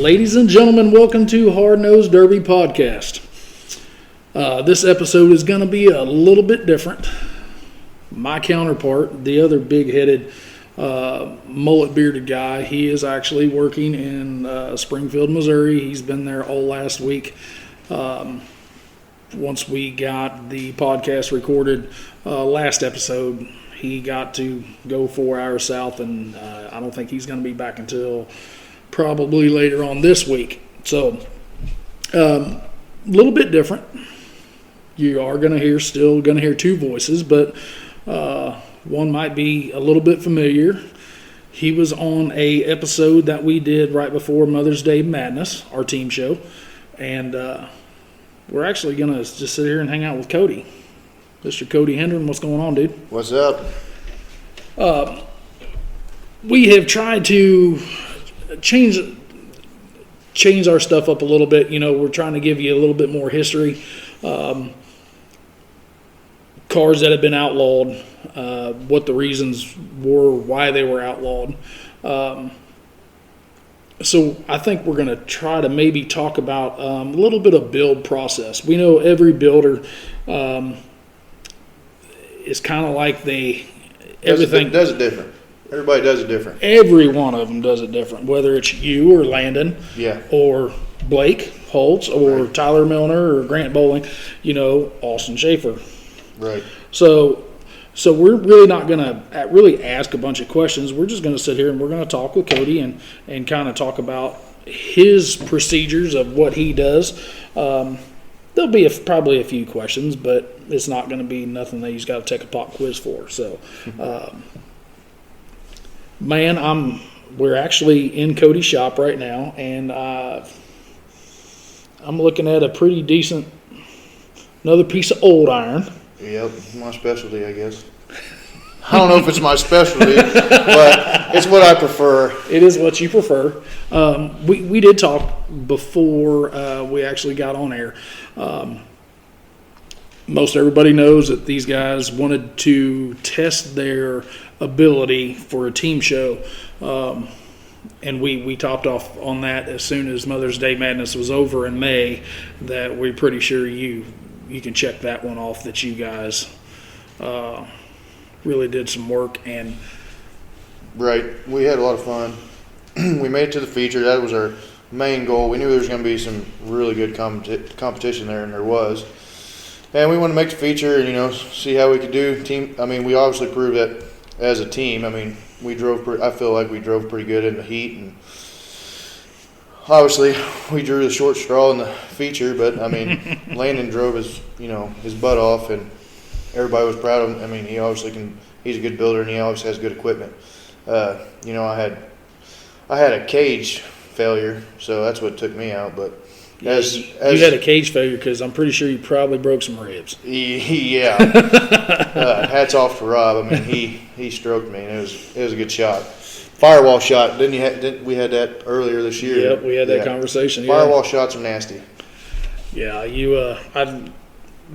Ladies and gentlemen, welcome to Hard Nosed Derby Podcast. This episode is going to be a little bit different. My counterpart, the other big-headed, mullet-bearded guy, he is actually working in Springfield, Missouri. He's been there all last week. Once we got the podcast recorded last episode, he got to go 4 hours south, and I don't think he's going to be back until probably later on this week. So, a little bit different. You are still going to hear two voices, but one might be a little bit familiar. He was on a episode that we did right before Mother's Day Madness, our team show, and we're actually going to just sit here and hang out with Codey. Mr. Codey Hendren, what's going on, dude? What's up? We have tried to change our stuff up a little bit. You know, we're trying to give you a little bit more history. Cars that have been outlawed, what the reasons were, why they were outlawed. So I think we're going to try to maybe talk about a little bit of build process. We know every builder is kind of like everything does it different. Everybody does it different. Every one of them does it different, whether it's you or Landon, or Blake Holtz, or right. Tyler Milner, or Grant Bowling, Austin Schaefer. Right. So we're really not going to really ask a bunch of questions. We're just going to sit here and we're going to talk with Codey and kind of talk about his procedures of what he does. There'll be probably a few questions, but it's not going to be nothing that he's got to take a pop quiz for. So, we're actually in Codey's shop right now, and I'm looking at a pretty decent, another piece of old iron. Yep, my specialty, I guess. I don't know if it's my specialty, but it's what I prefer. It is what you prefer. We did talk before we actually got on air. Most everybody knows that these guys wanted to test their ability for a team show. And we topped off on that as soon as Mother's Day Madness was over in May, that we're pretty sure you can check that one off, that you guys really did some work. And right, we had a lot of fun. We made it to the feature. That was our main goal. We knew there was going to be some really good competition there, and there was. And we wanted to make the feature and, see how we could do team. I mean, we obviously proved that as a team. I mean, I feel like we drove pretty good in the heat, and obviously we drew the short straw in the feature, but I mean, Landon drove his butt off, and everybody was proud of him. I mean, he's a good builder, and he always has good equipment. I had a cage failure, so that's what took me out, but you had a cage failure because I'm pretty sure you probably broke some ribs. Yeah. Hats off to Rob. I mean, he stroked me, and it was a good shot. Firewall shot. We had that earlier this year. Yep, we had that conversation. Firewall shots are nasty. Yeah, I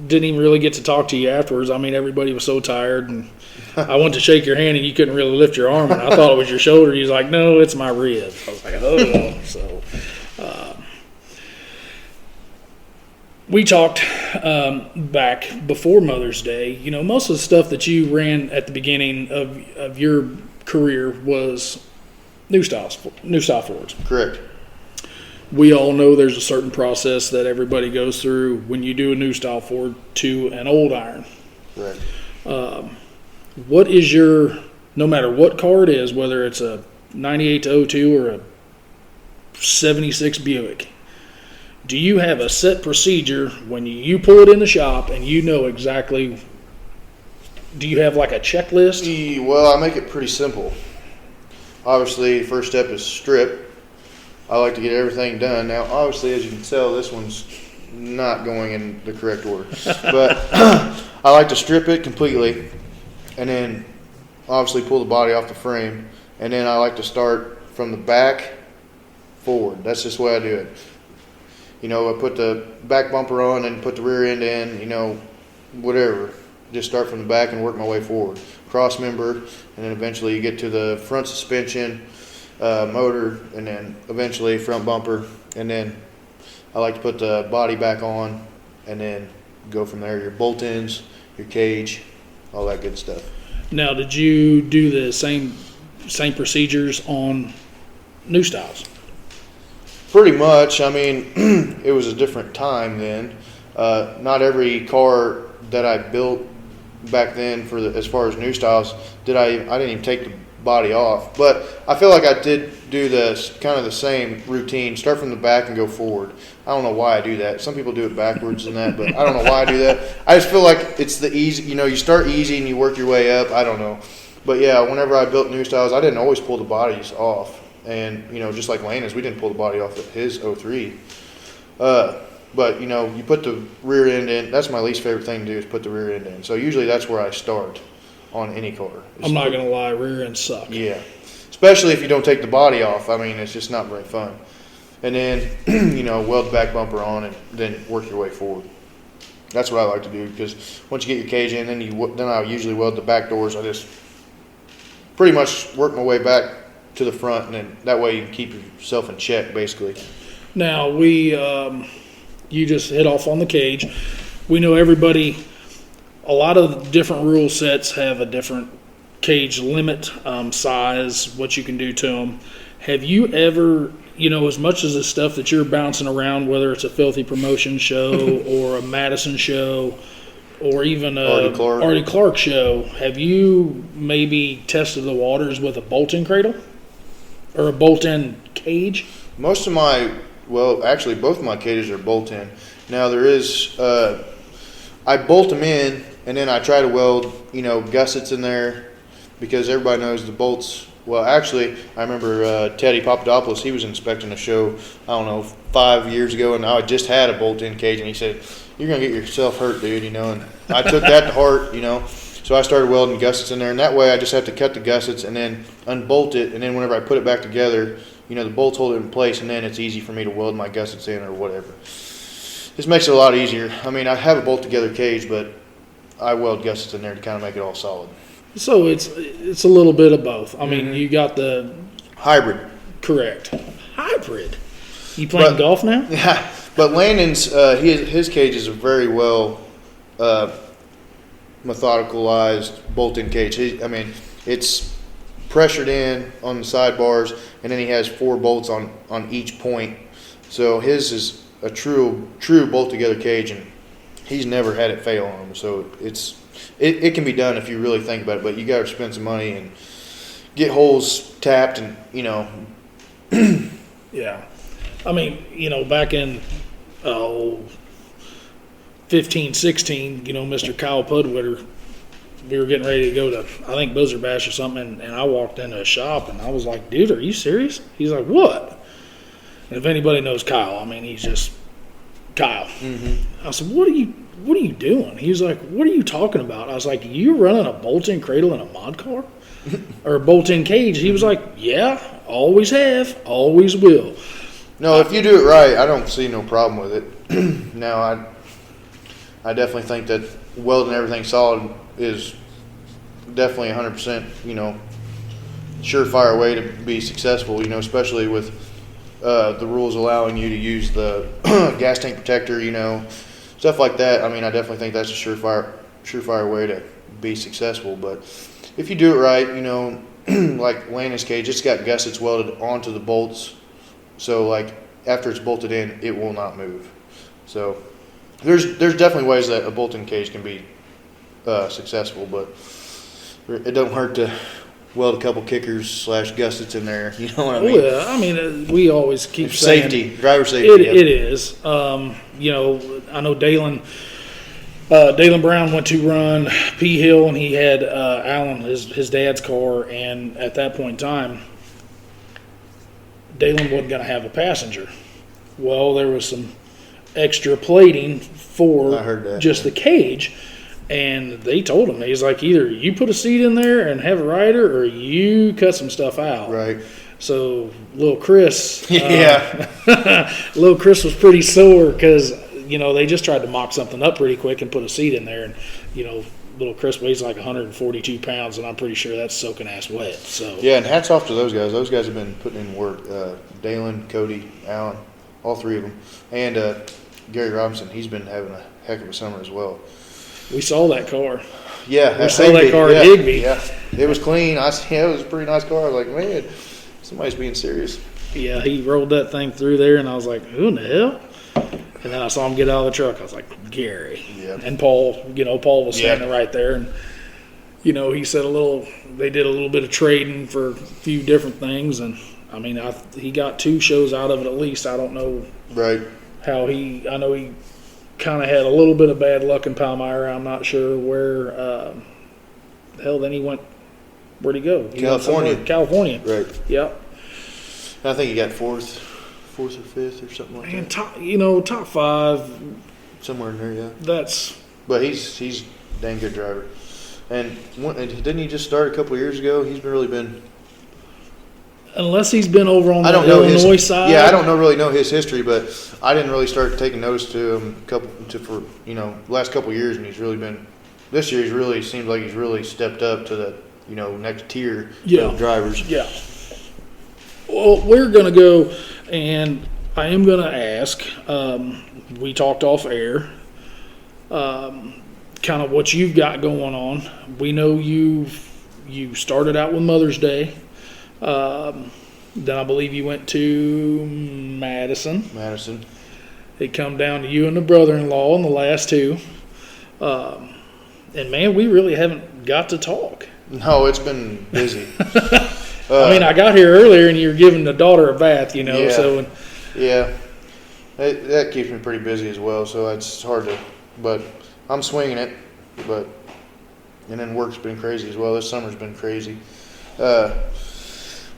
didn't even really get to talk to you afterwards. I mean, everybody was so tired, and I went to shake your hand, and you couldn't really lift your arm, and I thought it was your shoulder. He was like, "No, it's my rib." I was like, "Oh." So. We talked back before Mother's Day. Most of the stuff that you ran at the beginning of your career was new style Fords. Correct. We all know there's a certain process that everybody goes through when you do a new style Ford to an old iron. Correct. What is no matter what car it is, whether it's a 98 to 02 or a 76 Buick, do you have a set procedure when you pull it in the shop and exactly? Do you have like a checklist? Well, I make it pretty simple. Obviously, first step is strip. I like to get everything done. Now, obviously, as you can tell, this one's not going in the correct order. But I like to strip it completely and then obviously pull the body off the frame. And then I like to start from the back forward. That's just the way I do it. I put the back bumper on and put the rear end in, whatever. Just start from the back and work my way forward. Cross member, and then eventually you get to the front suspension, motor, and then eventually front bumper, and then I like to put the body back on, and then go from there. Your bolt ends, your cage, all that good stuff. Now, did you do the same procedures on new styles? Pretty much. I mean, it was a different time then. Not every car that I built back then as far as new styles I didn't even take the body off. But I feel like I did do kind of the same routine. Start from the back and go forward. I don't know why I do that. Some people do it backwards and that, but I don't know why I do that. I just feel like it's the easy. You start easy and you work your way up. I don't know. But yeah, whenever I built new styles, I didn't always pull the bodies off. And, just like Landon's, we didn't pull the body off of his 03. But, you put the rear end in. That's my least favorite thing to do is put the rear end in. So usually that's where I start on any car. I'm not going to lie, rear ends suck. Yeah. Especially if you don't take the body off. I mean, it's just not very fun. And then, weld the back bumper on and then work your way forward. That's what I like to do because once you get your cage in, then I usually weld the back doors. I just pretty much work my way back to the front, and then that way you can keep yourself in check, basically. Now, you just hit off on the cage. We know everybody, a lot of different rule sets have a different cage limit, size, what you can do to them. Have you ever, as much as the stuff that you're bouncing around, whether it's a Filthy Promotion show or a Madison show or even a Artie Clark show, have you maybe tested the waters with a bolt-in cradle or a bolt-in cage? Most of actually both of my cages are bolt-in. Now there is, I bolt them in and then I try to weld, gussets in there because everybody knows the bolts. Well, actually, I remember Teddy Papadopoulos, he was inspecting a show, 5 years ago, and I just had a bolt-in cage, and he said, "You're going to get yourself hurt, dude," and I took that to heart, So I started welding gussets in there, and that way I just have to cut the gussets and then unbolt it, and then whenever I put it back together, the bolts hold it in place, and then it's easy for me to weld my gussets in or whatever. This makes it a lot easier. I mean, I have a bolt-together cage, but I weld gussets in there to kind of make it all solid. So it's a little bit of both. I mean, you got the hybrid. Correct. Hybrid. You playing golf now? Yeah, but Landon's his cage is a very well methodicalized bolt-in cage. It's pressured in on the sidebars, and then he has 4 bolts on each point. So his is a true bolt-together cage, and he's never had it fail on him. So it can be done if you really think about it, but you got to spend some money and get holes tapped and, Yeah. I mean, back in 15, 16, Mr. Kyle Pudwitter, we were getting ready to go to, I think, Buzzer Bash or something, and I walked into a shop, and I was like, "Dude, are you serious?" He's like, "What?" And if anybody knows Kyle, he's just Kyle. Mm-hmm. I said, what are you doing? He was like, "What are you talking about?" I was like, "You running a bolt-in cradle in a mod car? Or a bolt-in cage?" He was like, "Yeah, always have, always will." No, if you do it right, I don't see no problem with it. Now, I definitely think that welding everything solid is definitely 100%, surefire way to be successful, especially with the rules allowing you to use the gas tank protector, stuff like that. I definitely think that's a surefire way to be successful. But if you do it right, like Landon's cage, it's got gussets welded onto the bolts. So, after it's bolted in, it will not move. So, there's definitely ways that a bolt-in cage can be successful, but it don't hurt to weld a couple kickers / gussets in there. You know what I mean? Oh, yeah. We always keep saying safety, driver safety. It is. I know Dalen Brown went to run P Hill, and he had Alan, his dad's car, and at that point in time, Dalen wasn't going to have a passenger. Well, there was some extra plating for just the cage, and they told him, he's like, either you put a seat in there and have a rider, or you cut some stuff out. Right. So little Chris, yeah, little Chris was pretty sore because they just tried to mock something up pretty quick and put a seat in there, and little Chris weighs like 142 pounds, and I'm pretty sure that's soaking ass wet. So Yeah, and hats off to those guys. Those guys have been putting in work. Dalen, Cody, Allen, all three of them. And Gary Robinson, he's been having a heck of a summer as well. we saw that car. Yeah, We saw that car at Higbee. Yeah, it was clean. It was a pretty nice car. I was like, man, somebody's being serious. Yeah, he rolled that thing through there, and I was like, who in the hell? And then I saw him get out of the truck. I was like, Gary. Yeah. And Paul, Paul was Yeah. standing right there. And, he said they did a little bit of trading for a few different things. And, I mean, he got 2 shows out of it at least. I don't know Right. how I know he kind of had a little bit of bad luck in Palmyra. I'm not sure where, hell, then he went, where'd he go? He went California. somewhere. California. Right. Yep. I think he got fourth or fifth or something like Man, that. top 5, Somewhere in there, yeah. that's But he's a dang good driver. And didn't he just start a couple of years ago? He's really been. unless he's been over on I the don't know Illinois his, side. Yeah, I don't really know his history, but I didn't really start taking notice to him for last couple of years, and he's really been. This year, seems like he's really stepped up to the next tier of drivers. Yeah. Well, we're going to go, and I am going to ask, we talked off air, kind of what you've got going on. We know you started out with Mother's Day. Then I believe you went to Madison. It come down to you and the brother-in-law in the last 2. And, man, we really haven't got to talk. No, it's been busy. I mean, I got here earlier, and you were giving the daughter a bath, Yeah. so... Yeah, that keeps me pretty busy as well. So it's hard to, but I'm swinging it. And then work's been crazy as well. This summer's been crazy. But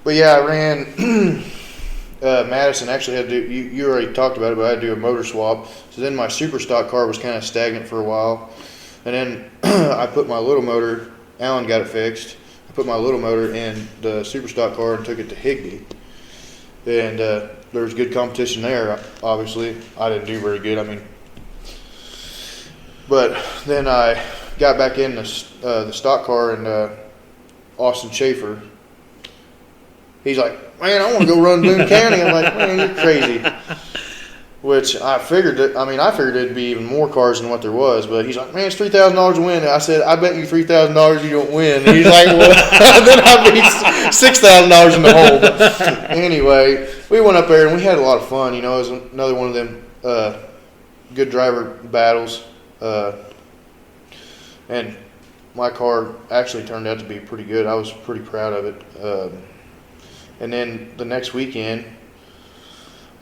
yeah, I ran Madison. Actually had to do. You already talked about it, but I had to do a motor swap. So then my super stock car was kind of stagnant for a while, and then I put my little motor. Alan got it fixed. I put my little motor in the super stock car and took it to Higbee. And there was good competition there, obviously. I didn't do very good, but then I got back in the stock car, and Austin Schaefer, he's like, man, I want to go run Boone County. I'm like, man, you're crazy. Which I figured it'd be even more cars than what there was, but he's like, man, it's $3,000 to win. And I said, I bet you $3,000 you don't win. And he's like, well, then I'll be $6,000 in the hole. But anyway, we went up there and we had a lot of fun. It was another one of them good driver battles. And my car actually turned out to be pretty good. I was pretty proud of it. And then the next weekend,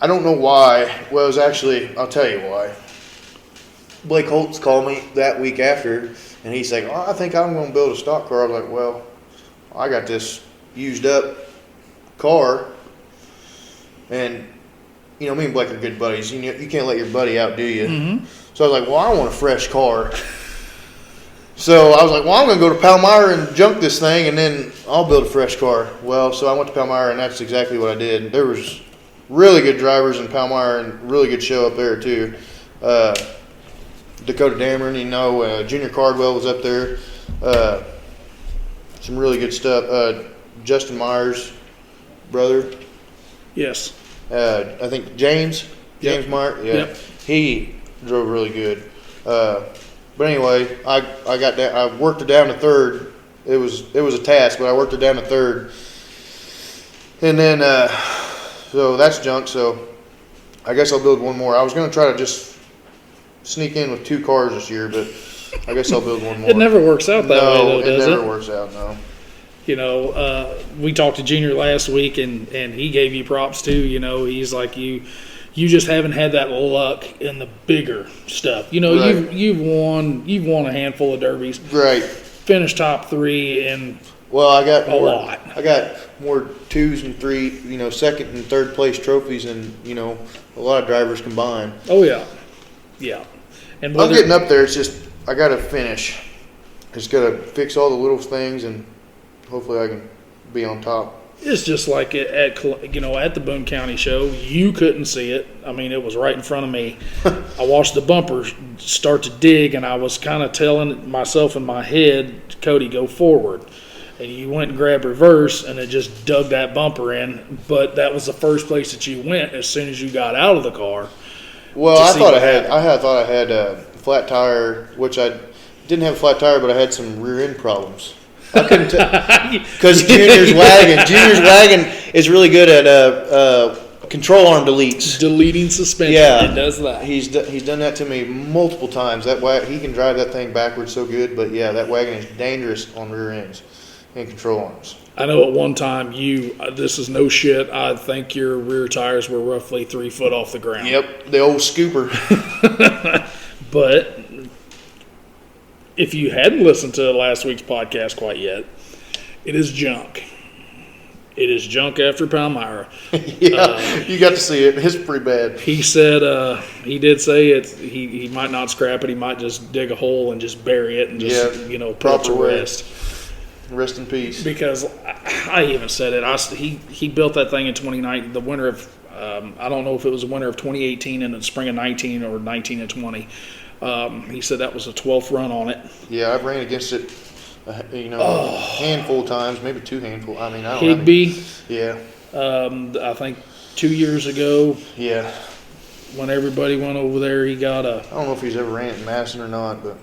I don't know why. Well, it was actually, I'll tell you why. Blake Holtz called me that week after, and he's like, I think I'm going to build a stock car. I was like, well, I got this used up car, and, me and Blake are good buddies. You can't let your buddy outdo you. Mm-hmm. So I was like, well, I want a fresh car. So I was like, well, I'm going to go to Palmyra and junk this thing, and then I'll build a fresh car. Well, so I went to Palmyra, and that's exactly what I did. There was really good drivers in Palmyra and really good show up there too. Dakota Dameron, Junior Cardwell was up there. Some really good stuff. Justin Myers' brother. Yes. I think James Meyer. Yeah. Yep. He drove really good. But anyway, I got that. I worked it down to third. It was a task, but I worked it down to third. And then so that's junk. So I guess I'll build one more. I was going to try to just sneak in with 2 cars this year, but I guess I'll build one more. It never works out that way, though, does it? It never works out, no. We talked to Junior last week, and he gave you props too. He's like, you just haven't had that luck in the bigger stuff. Right. You've won a handful of derbies. Right. Finished top 3 and Well, I got more, lot. I got more 2s and 3, second and third place trophies than a lot of drivers combined. Oh yeah, yeah. And I'm getting up there. It's just I got to finish. I just got to fix all the little things, and hopefully I can be on top. It's just like at the Boone County show, you couldn't see it. I mean, it was right in front of me. I watched the bumper start to dig, and I was kind of telling myself in my head, Cody, go forward. And you went and grabbed reverse, and it just dug that bumper in. But that was the first place that you went as soon as you got out of the car. Well, I thought I had a flat tire, which I didn't have a flat tire, but I had some rear end problems. I couldn't tell because Junior's wagon is really good at control arm deletes, deleting suspension. Yeah, it does that. He's done that to me multiple times. He can drive that thing backwards so good, but yeah, that wagon is dangerous on rear ends and control arms. I know at one time this is no shit, I think your rear tires were roughly 3 foot off the ground. Yep, the old scooper. But if you hadn't listened to last week's podcast quite yet, it is junk. It is junk after Palmyra. Yeah, you got to see it. It's pretty bad. He said he did say he might not scrap it. He might just dig a hole and just bury it and just put it to rest. Rest in peace. Because I even said it. He built that thing in 2019, the winter of I don't know if it was the winter of 2018 and the spring of 19 or 19 and 20. He said that was the 12th run on it. Yeah, I've ran against it, a handful of times, maybe 2 handful. I mean, I don't Higby. Yeah. I think 2 years ago. Yeah. When everybody went over there, he got a. I don't know if he's ever ran it in Madison or not, but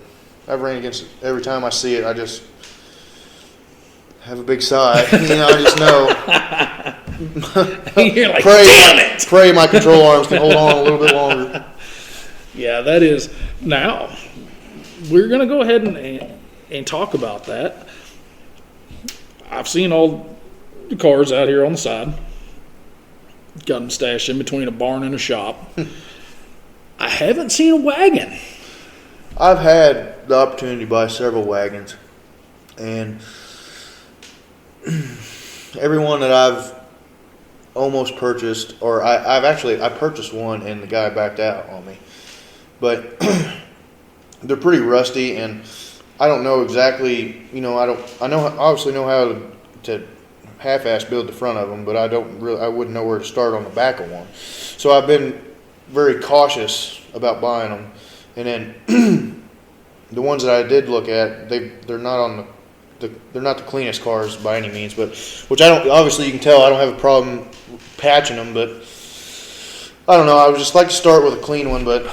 I've ran against it. Every time I see it, I just have a big sigh. I just know. You're like, damn it! Pray my control arms can hold on a little bit longer. Yeah, that is. Now, we're going to go ahead and talk about that. I've seen all the cars out here on the side. Got them stashed in between a barn and a shop. I haven't seen a wagon. I've had the opportunity to buy several wagons. And every one that I've almost purchased, or I purchased one and the guy backed out on me. But they're pretty rusty, and I don't know exactly. Obviously know how to half-ass build the front of them, but I wouldn't know where to start on the back of one. So I've been very cautious about buying them, and then the ones that I did look at, they're not they're not the cleanest cars by any means, but which I don't. Obviously, you can tell I don't have a problem patching them, but I don't know. I would just like to start with a clean one, but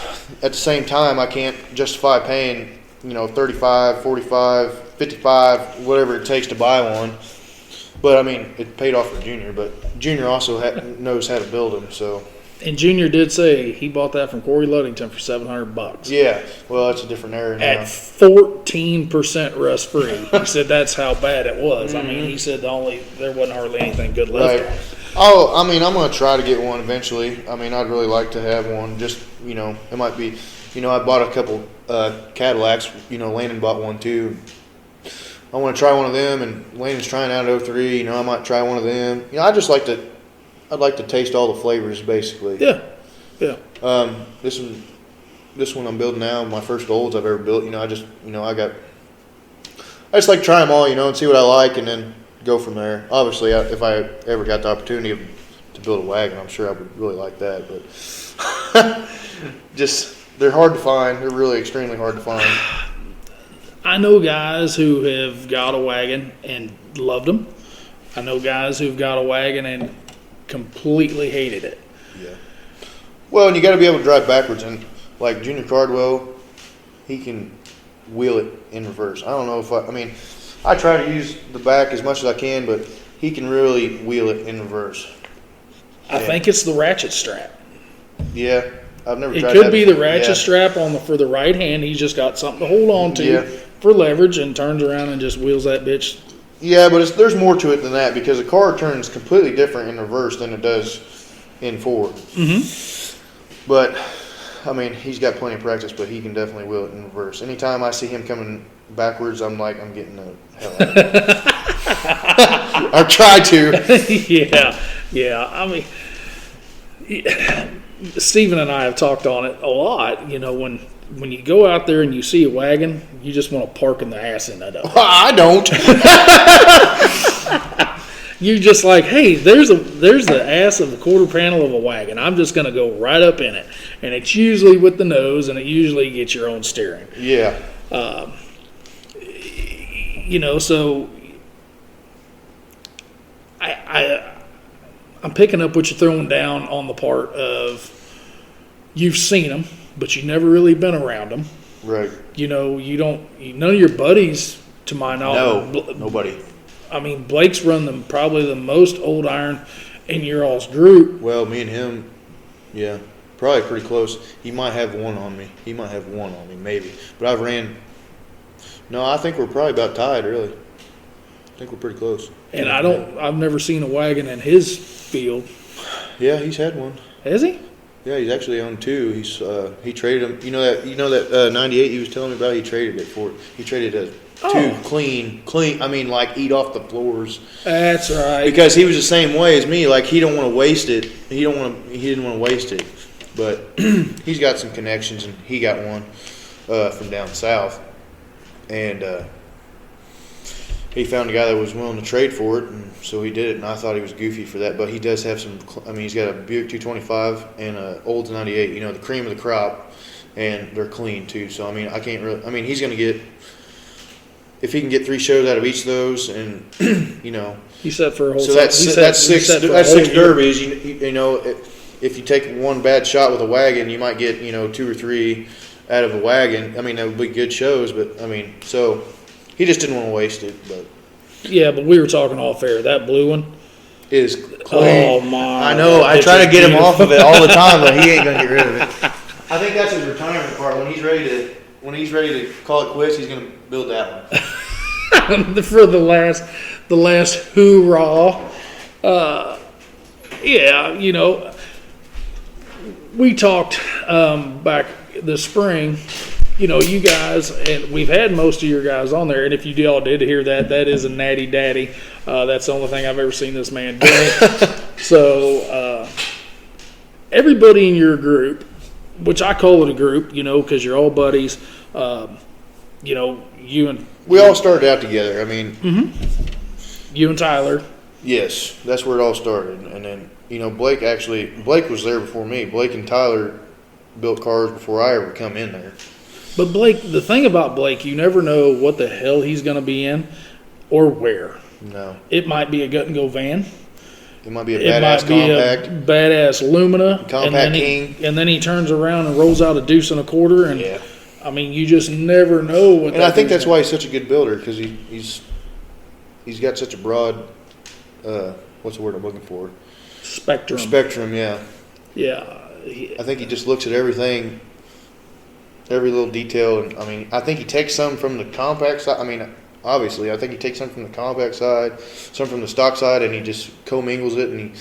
at the same time, I can't justify paying, $35, $45, $55, whatever it takes to buy one. But I mean, it paid off for Junior, but Junior also knows how to build them. So. And Junior did say he bought that from Corey Ludington for $700. Yeah, well, that's a different area now. At 14% rust free. He said that's how bad it was. Mm-hmm. I mean, he said there wasn't hardly anything good left. Right. Oh, I mean, I'm going to try to get one eventually. I mean, I'd really like to have one. Just, it might be, I bought a couple Cadillacs. Landon bought one too. I want to try one of them, and Landon's trying out an 03. I might try one of them. I'd like to taste all the flavors, basically. Yeah, yeah. This one I'm building now, my first Olds I've ever built. I just like to try them all, and see what I like, and then go from there. Obviously, if I ever got the opportunity to build a wagon, I'm sure I would really like that. But they're hard to find. They're really extremely hard to find. I know guys who have got a wagon and loved them. I know guys who've got a wagon and completely hated it. Yeah. Well, and you got to be able to drive backwards, and like Junior Cardwell, he can wheel it in reverse. I don't know if I try to use the back as much as I can, but he can really wheel it in reverse. I think it's the ratchet strap. Yeah, I've never tried that. It could be the ratchet strap for the right hand. He's just got something to hold on to for leverage and turns around and just wheels that bitch. Yeah, but there's more to it than that because a car turns completely different in reverse than it does in forward. Mm-hmm. But, he's got plenty of practice, but he can definitely wheel it in reverse. Anytime I see him coming backwards, I'm like, I'm getting the hell out of it. I've tried to. Yeah. Stephen and I have talked on it a lot. When you go out there and you see a wagon, you just want to park in the ass in that. I don't. You're just like, hey, there's the ass of the quarter panel of a wagon. I'm just going to go right up in it. And it's usually with the nose, and it usually gets your own steering. Yeah. So I'm picking up what you're throwing down on the part of you've seen them, but you've never really been around them. Right. None of your buddies, to my knowledge. No, nobody. I mean, Blake's run probably the most old iron in your all's group. Well, me and him, yeah, probably pretty close. He might have one on me. Maybe. But I've ran. No, I think we're probably about tied, really. I think we're pretty close. And I've never seen a wagon in his field. Yeah, he's had one. Has he? Yeah, he's actually owned two. He traded them. You know that 98 he was telling me about. He traded it for. He traded a two clean. I mean, like eat off the floors. That's right. Because he was the same way as me. Like he don't want to waste it. He didn't want to waste it. But he's got some connections, and he got one from down south, and he found a guy that was willing to trade for it, and so he did it. And I thought he was goofy for that, but he does have some. I mean, he's got a Buick 225 and a Olds 98. You know, the cream of the crop, and they're clean too. So I mean, I can't really. I mean, he's going to get. If he can get 3 shows out of each of those, and he's set for a whole. So that's six derbies. You know, if you take one bad shot with a wagon, you might get 2 or 3 out of a wagon. I mean, that would be good shows, but I mean, so he just didn't want to waste it. But yeah, but we were talking off air. That blue one is clean. Oh my! I know. I try to get him off of it all the time, but he ain't gonna get rid of it. I think that's his retirement part. When he's ready to call it quits, he's gonna build that one. For the last hoorah. We talked back this spring. You guys, and we've had most of your guys on there, and if you all did hear that, that is a natty daddy. That's the only thing I've ever seen this man do. So everybody in your group, which I call it a group, because you're all buddies, you and... We all started out together. I mean... You and Tyler. Yes, that's where it all started. And then, Blake was there before me. Blake and Tyler built cars before I ever come in there. But Blake, the thing about Blake, you never know what the hell he's going to be in or where. No. It might be a gut-and-go van. It might be a badass compact. A badass Lumina. Compact King. And then he turns around and rolls out a deuce and a quarter. And yeah. I mean, you just never know what. And I think that's why he's such a good builder, because he's got such a broad, what's the word I'm looking for? Spectrum, yeah. Yeah. I think he just looks at everything, every little detail, and I mean, I think he takes some from the compact side. I mean, obviously, I think he takes some from the compact side, some from the stock side, and he just commingles it. And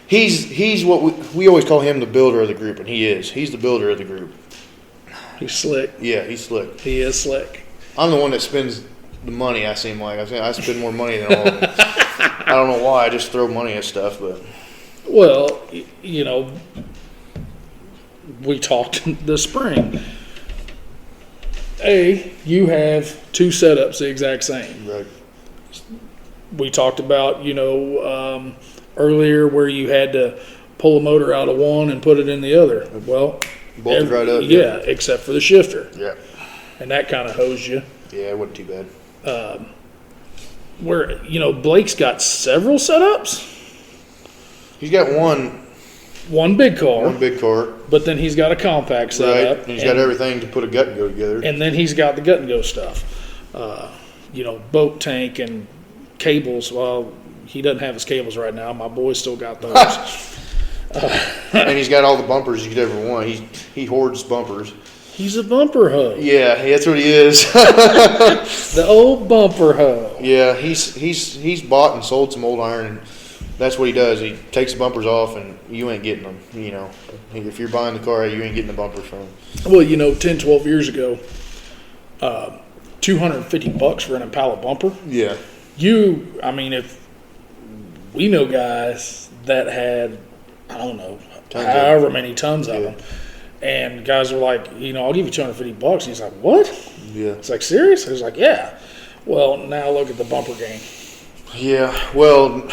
he's what we always call him the builder of the group, and he is. He's the builder of the group. He's slick. Yeah, he's slick. He is slick. I'm the one that spends the money. I seem like I spend more money than all of them. I don't know why. I just throw money at stuff, but. Well, we talked this spring. You have 2 setups the exact same. Right. We talked about, earlier where you had to pull a motor out of one and put it in the other. Well, bolted right up. Yeah, except for the shifter. Yeah. And that kind of hosed you. Yeah, it wasn't too bad. Where, Blake's got several setups. He's got one big car. But then he's got a compact setup. Right. And he's got everything to put a gut and go together. And then he's got the gut and go stuff. Boat tank and cables. Well, he doesn't have his cables right now. My boy's still got those. And he's got all the bumpers you could ever want. He hoards bumpers. He's a bumper hoe. Yeah, that's what he is. The old bumper hoe. Yeah, he's bought and sold some old iron, and that's what he does. He takes the bumpers off, and you ain't getting them. If you're buying the car, you ain't getting the bumpers from him. Well, 10, 12 years ago, $250 for an Impala bumper. Yeah. If we know guys that had, I don't know, however many tons of them. And guys were like, I'll give you $250. And he's like, what? Yeah. It's like, serious? I was like, yeah. Well, now look at the bumper game. Yeah, well,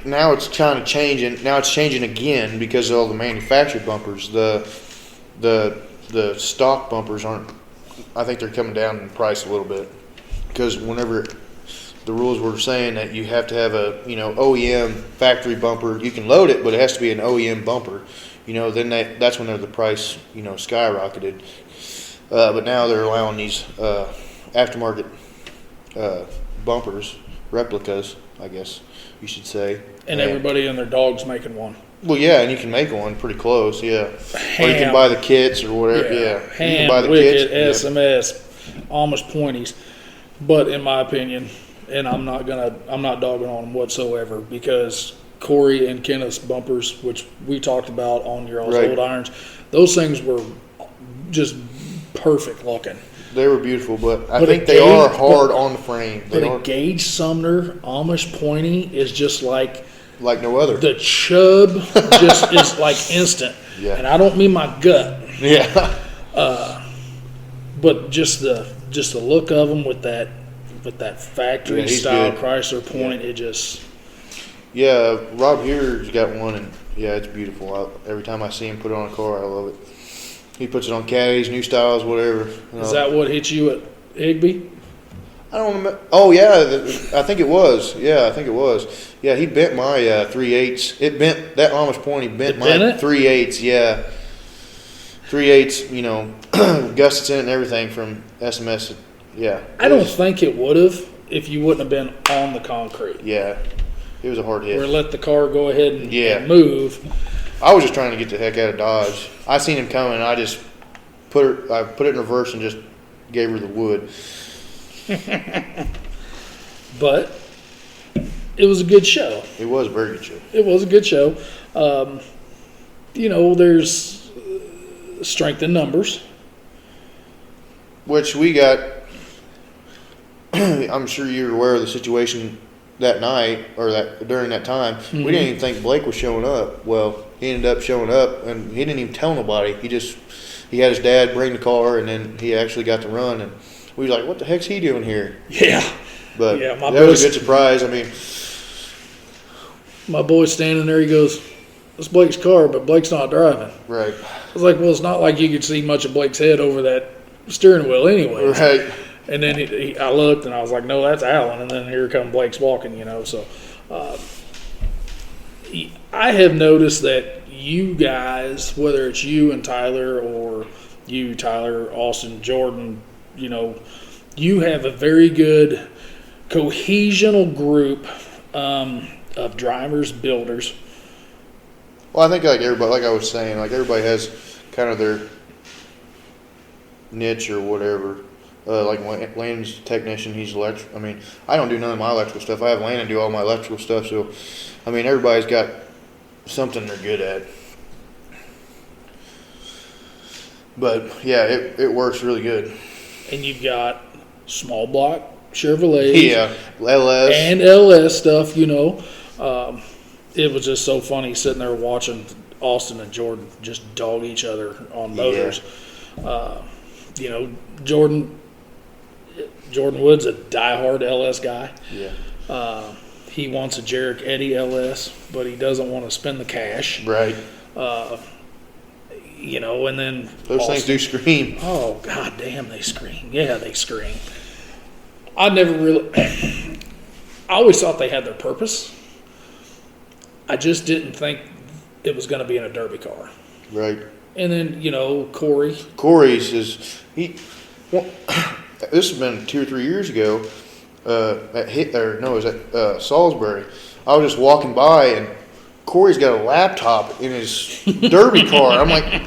now it's kind of changing. Now it's changing again because of all the manufactured bumpers. The stock bumpers aren't. I think they're coming down in price a little bit because whenever the rules were saying that you have to have a OEM factory bumper, you can load it, but it has to be an OEM bumper. Then that's when the price skyrocketed. But now they're allowing these aftermarket bumpers, replicas, I guess you should say. And everybody and their dog's making one. Well, yeah, and you can make one pretty close, yeah. Or you can buy the kits or whatever, yeah. You can buy the Wicked, kits. SMS, Amish pointies. But in my opinion, and I'm not dogging on them whatsoever, because Corey and Kenneth's bumpers, which we talked about on your Right. old irons, those things were just perfect looking. They were beautiful, but I think they are hard on the frame. But a Gage Sumner Amish pointy is just like no other. the chub just is like instant. Yeah. And I don't mean my gut, Yeah. but just the look of them with that factory Yeah, he's style good. Chrysler point, it just. Yeah, Rob here's got one, and yeah, it's beautiful. Every time I see him put it on a car, I love it. He puts it on caddies, new styles, whatever. Is that what hit you at Higby? I don't remember. Oh yeah, I think it was. Yeah, I think it was. Yeah, he bent my 3/8. It bent that Amish point. He bent my 3/8. Yeah, 3/8. Gussets in it and everything from SMS. Yeah. I don't think it would have if you wouldn't have been on the concrete. Yeah, it was a hard hit. Or let the car go ahead and move. I was just trying to get the heck out of Dodge. I seen him coming. I just put it in reverse and just gave her the wood. But it was a good show. It was a very good show. It was a good show. There's strength in numbers. Which we got. I'm sure you're aware of the situation that night or that during that time. Mm-hmm. We didn't even think Blake was showing up. Well, he ended up showing up, and he didn't even tell nobody. He had his dad bring the car, and then he actually got to run. And we were like, "What the heck's he doing here?" Yeah, but that was a good surprise. I mean, my boy's standing there. He goes, "It's Blake's car, but Blake's not driving." Right. I was like, "Well, it's not like you could see much of Blake's head over that steering wheel, anyway." Right. And then I looked, and I was like, "No, that's Alan." And then here come Blake's walking, So I have noticed that you guys, whether it's you and Tyler or you, Tyler, Austin, Jordan, you have a very good cohesional group of drivers, builders. Well, I think like everybody, like I was saying, like everybody has kind of their niche or whatever. Like Landon's technician, he's electric. I mean, I don't do none of my electrical stuff. I have Landon do all my electrical stuff. So, I mean, everybody's got something they're good at. But yeah, it works really good. And you've got small block Chevrolet, Yeah, LS and LS stuff. It was just so funny sitting there watching Austin and Jordan just dog each other on motors. Yeah. Jordan Wood's a diehard LS guy. Yeah. He wants a Jarek Eddy LS, but he doesn't want to spend the cash. Right. And then Those things do scream. Oh, god damn, they scream. Yeah, they scream. I never really I always thought they had their purpose. I just didn't think it was going to be in a derby car. Right. And then, Corey's is this has been 2 or 3 years ago. It was at Salisbury. I was just walking by and Corey's got a laptop in his derby car. I'm like,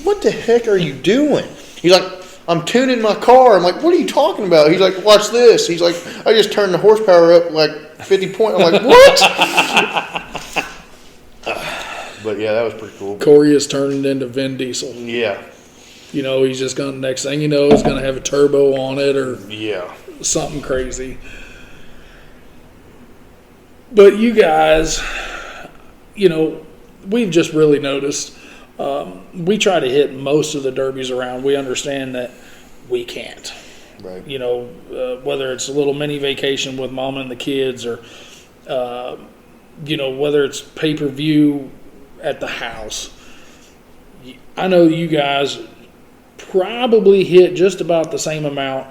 what the heck are you doing? He's like, I'm tuning my car. I'm like, what are you talking about? He's like, watch this. He's like, I just turned the horsepower up like 50 points. I'm like, what? But yeah, that was pretty cool. Corey is turning into Vin Diesel. Yeah. He's just going to, next thing you know, he's going to have a turbo on it or something crazy. But you guys, we've just really noticed, we try to hit most of the derbies around. We understand that we can't. Right. Whether it's a little mini vacation with mom and the kids or Whether it's pay-per-view at the house. I know you guys probably hit just about the same amount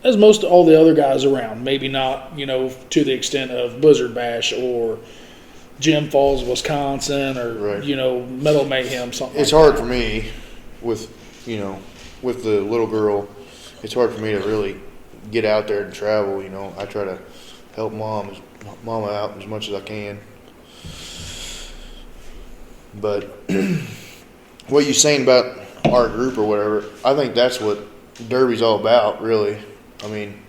as most all the other guys around. Maybe not, to the extent of Blizzard Bash or Gem Falls, Wisconsin, or, right. Metal Mayhem, something It's like hard that. for me with the little girl. It's hard for me to really get out there and travel. I try to help mama out as much as I can. But what you're saying about our group or whatever, I think that's what Derby's all about, really. I mean,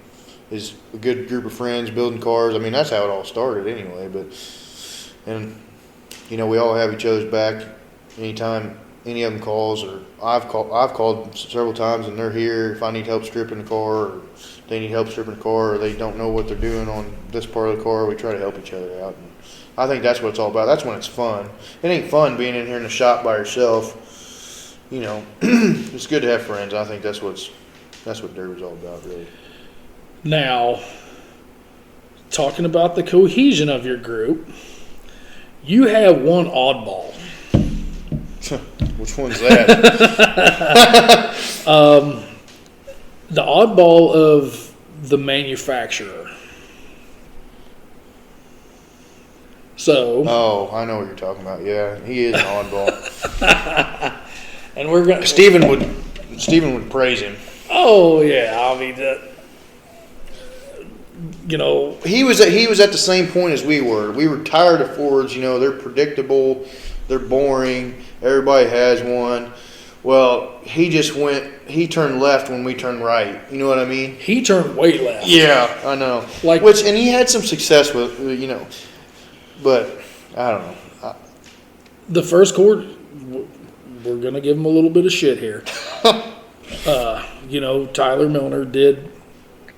is a good group of friends building cars. I mean, that's how it all started anyway. We all have each other's back anytime any of them calls, or I've called several times and they're here if I need help stripping the car, or they need help stripping the car, or they don't know what they're doing on this part of the car. We try to help each other out. And I think that's what it's all about. That's when it's fun. It ain't fun being in here in the shop by yourself. It's good to have friends. I think that's what Derby's all about, really. Now, talking about the cohesion of your group, you have one oddball. Which one's that? The oddball of the manufacturer. So. Oh, I know what you're talking about. Yeah, he is an oddball. And we're going. Steven would praise him. Oh yeah, I mean he was at the same point as we were. We were tired of Fords. They're predictable, they're boring. Everybody has one. Well, he turned left when we turned right. You know what I mean? He turned way left. Yeah, I know. And he had some success with, but I don't know. The first chord, we're going to give him a little bit of shit here. Tyler Milner did,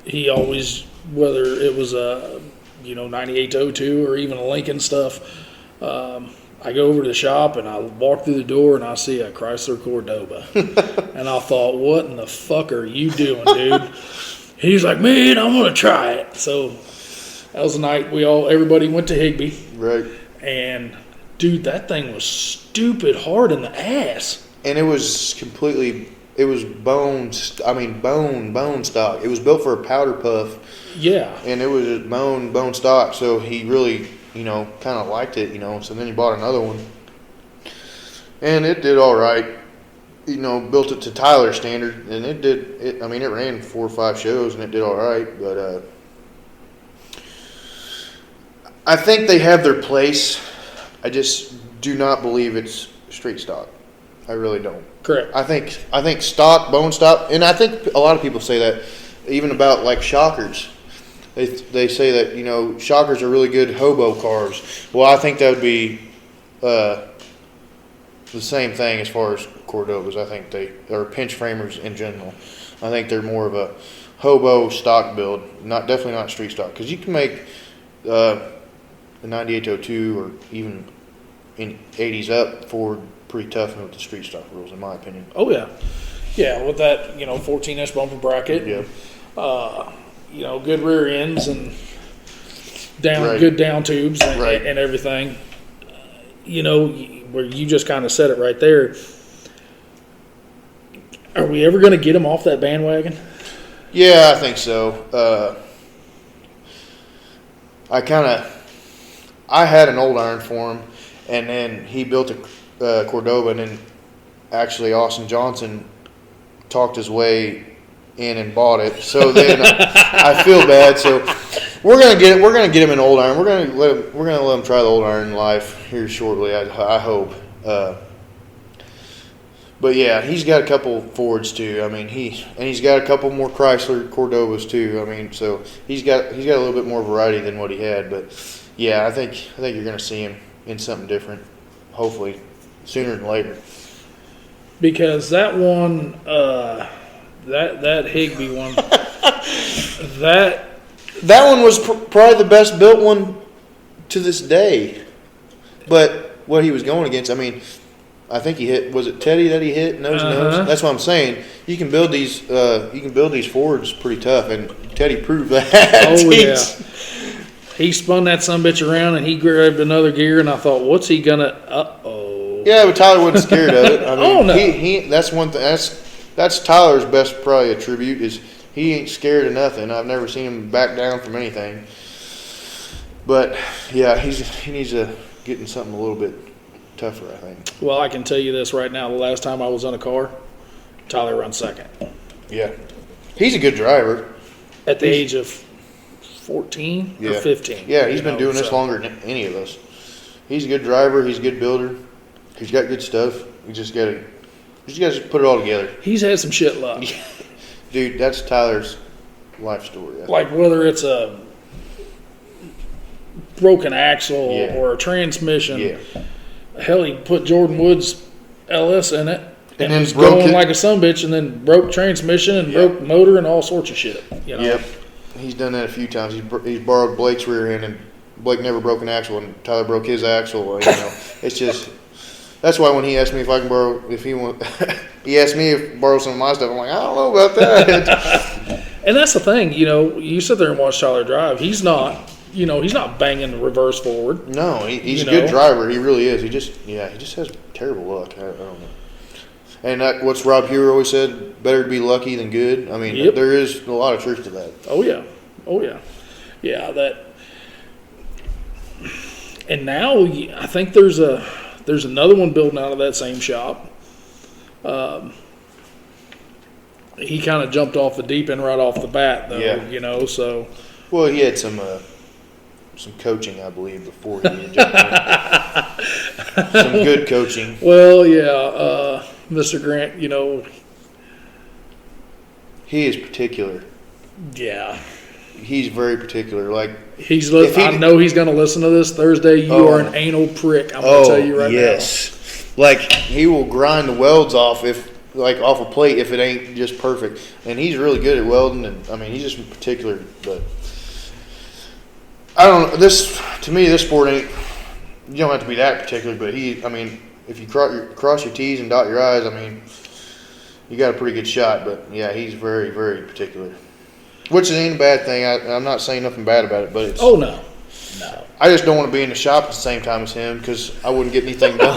he always, whether it was a, 9802 or even a Lincoln stuff, I go over to the shop and I walk through the door and I see a Chrysler Cordoba. And I thought, what in the fuck are you doing, dude? He's like, man, I'm going to try it. So that was the night everybody went to Higbee. Right. And, dude, that thing was stupid hard in the ass. And it was bone stock. It was built for a powder puff. Yeah. And it was bone stock. So he really, kind of liked it, So then he bought another one. And it did all right. Built it to Tyler's standard. And it ran 4 or 5 shows and it did all right. But I think they have their place. I just do not believe it's street stock. I really don't. Correct. I think stock, bone stock, and I think a lot of people say that even about like shockers. They say that, shockers are really good hobo cars. Well, I think that would be the same thing as far as Cordobas. I think they are pinch framers in general. I think they're more of a hobo stock build, definitely not street stock. Because you can make a 9802 or even in 80s up Ford pretty tough with the street stock rules, in my opinion. Oh, yeah. Yeah, with that, 14-inch bumper bracket. Yeah. Good rear ends and Right. good down tubes and, Right. and everything. Where you just kind of said it right there. Are we ever going to get him off that bandwagon? Yeah, I think so. I had an old iron for him, and then he built a Cordoba, and then actually Austin Johnson talked his way in and bought it. So then I feel bad. So we're gonna get him an old iron. We're gonna let him try the old iron life here shortly. I hope. But yeah, he's got a couple Fords too. I mean, he's got a couple more Chrysler Cordobas too. I mean, so he's got a little bit more variety than what he had. But yeah, I think you're gonna see him in something different. Hopefully, sooner than later. Because that one, that Higbee one, that one was probably the best built one to this day. But what he was going against, I mean, I think he hit. Was it Teddy that he hit nose to nose? That's what I'm saying. You can build these. Fords pretty tough, and Teddy proved that. Oh yeah. He spun that sumbitch around and he grabbed another gear, and I thought, what's he gonna? Yeah, but Tyler wasn't scared of it. I mean, Oh, no. he that's one thing. That's Tyler's best probably attribute is he ain't scared of nothing. I've never seen him back down from anything. But yeah, he needs to get in something a little bit tougher, I think. Well, I can tell you this right now. The last time I was in a car, Tyler runs second. Yeah, he's a good driver. At the age of 14 or 15. Yeah, he's been doing this longer than any of us. He's a good driver. He's a good builder. He's got good stuff. You just gotta put it all together. He's had some shit luck. Dude, that's Tyler's life story. Like whether it's a broken axle or a transmission. Yeah. Hell, he put Jordan Wood's LS in it. And then was broke going it. like a sumbitch, and then broke transmission and broke motor and all sorts of shit. You know? Yep. He's done that a few times. He's borrowed Blake's rear end, and Blake never broke an axle, and Tyler broke his axle. You know, it's just that's why when he asked me if I can borrow, he asked me if borrow some of my stuff. I'm like, I don't know about that. And that's the thing, you know. You sit there and watch Tyler drive. He's not banging the reverse forward. No, he's a good driver. He really is. He just has terrible luck. I don't know. And what's Rob Hewer always said, better to be lucky than good. I mean, there is a lot of truth to that. Oh, yeah. Yeah, that. And now I think there's another one building out of that same shop. He kind of jumped off the deep end right off the bat, though, you know, so. Well, he had some coaching, I believe, before he had jumped in. Some good coaching. Well, yeah, Mr. Grant, you know. He is particular. Yeah. He's very particular. Like I know he's going to listen to this Thursday. You are an anal prick. I'm going to tell you right now. Yes. Like he will grind the welds off off a plate if it ain't just perfect. And he's really good at welding. And I mean, he's just particular. But I don't know. This sport ain't. You don't have to be that particular. But if you cross your T's and dot your I's, I mean, you got a pretty good shot. But yeah, he's very, very particular. Which ain't a bad thing. I'm not saying nothing bad about it, but it's. Oh no. I just don't want to be in the shop at the same time as him because I wouldn't get anything done.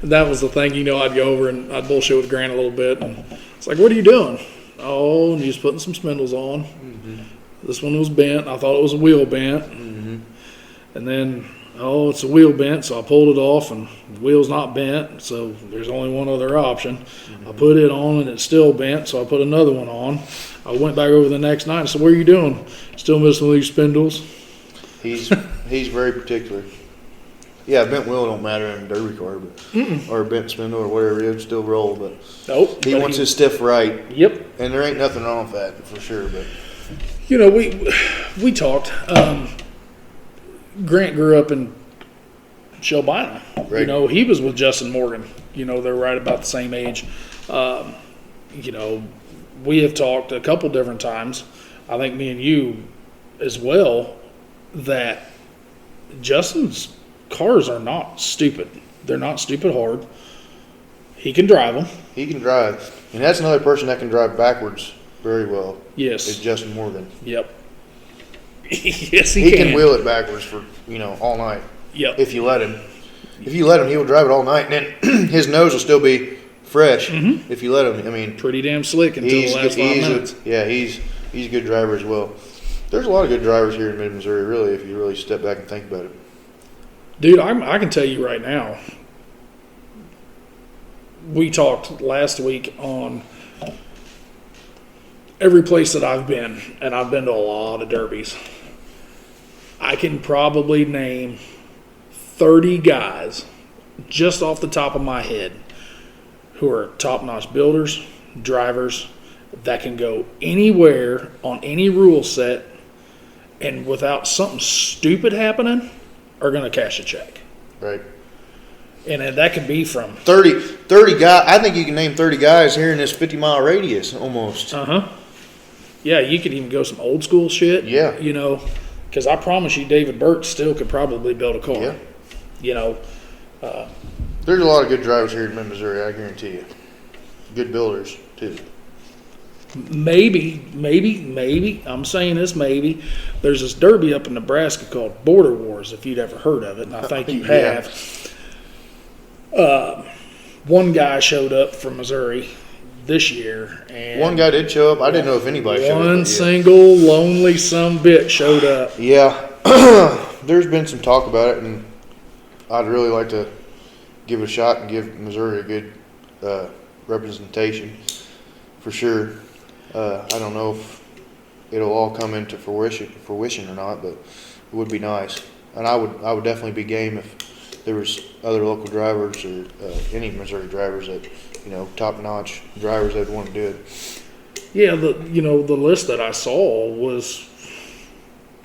That was the thing, you know. I'd go over and I'd bullshit with Grant a little bit, and it's like, "What are you doing?" Oh, and he's putting some spindles on. Mm-hmm. This one was bent. I thought it was a wheel bent, and then it's a wheel bent, so I pulled it off, and the wheel's not bent, so there's only one other option. Mm-hmm. I put it on, and it's still bent, so I put another one on. I went back over the next night and said, "What are you doing?" "Still missing these spindles." He's very particular. Yeah, bent wheel don't matter in a derby car, but or a bent spindle or whatever it is, still roll. But nope, he wants his stiff right. Yep, and there ain't nothing wrong with that for sure. But you know, we talked. Grant grew up in Shelbina. Right. You know, he was with Justin Morgan. You know, they're right about the same age. You know, we have talked a couple different times, I think me and you as well, that Justin's cars are not stupid. They're not stupid hard. He can drive them. He can drive. And that's another person that can drive backwards very well. Yes. Is Justin Morgan. Yep. Yes, he can wheel it backwards for, all night. Yep. If you let him. If you let him, he will drive it all night. And then his nose will still be fresh if you let him. I mean, pretty damn slick until the last 5 minutes. He's a good driver as well. There's a lot of good drivers here in mid-Missouri, really, if you really step back and think about it. Dude, I can tell you right now, we talked last week on every place that I've been, and I've been to a lot of derbies. I can probably name 30 guys just off the top of my head who are top-notch builders, drivers, that can go anywhere on any rule set and without something stupid happening are going to cash a check. Right. And that could be from 30 guys. I think you can name 30 guys here in this 50-mile radius almost. Yeah, you could even go some old school shit. Yeah. You know, because I promise you David Burt still could probably build a car. Yeah. You know. There's a lot of good drivers here in mid-Missouri, I guarantee you. Good builders, too. maybe, I'm saying this maybe, there's this derby up in Nebraska called Border Wars, if you'd ever heard of it, and I think you Yeah. have. One guy showed up from Missouri this year, and One guy did show up. I didn't know if anybody showed up. one yet. single lonely sumbitch showed up. Yeah, there's been some talk about it, and I'd really like to give it a shot and give Missouri a good representation for sure. I don't know if it'll all come into fruition or not, but it would be nice. And I would definitely be game if there was other local drivers or any Missouri drivers that, top-notch drivers that want to do it. Yeah, the list that I saw was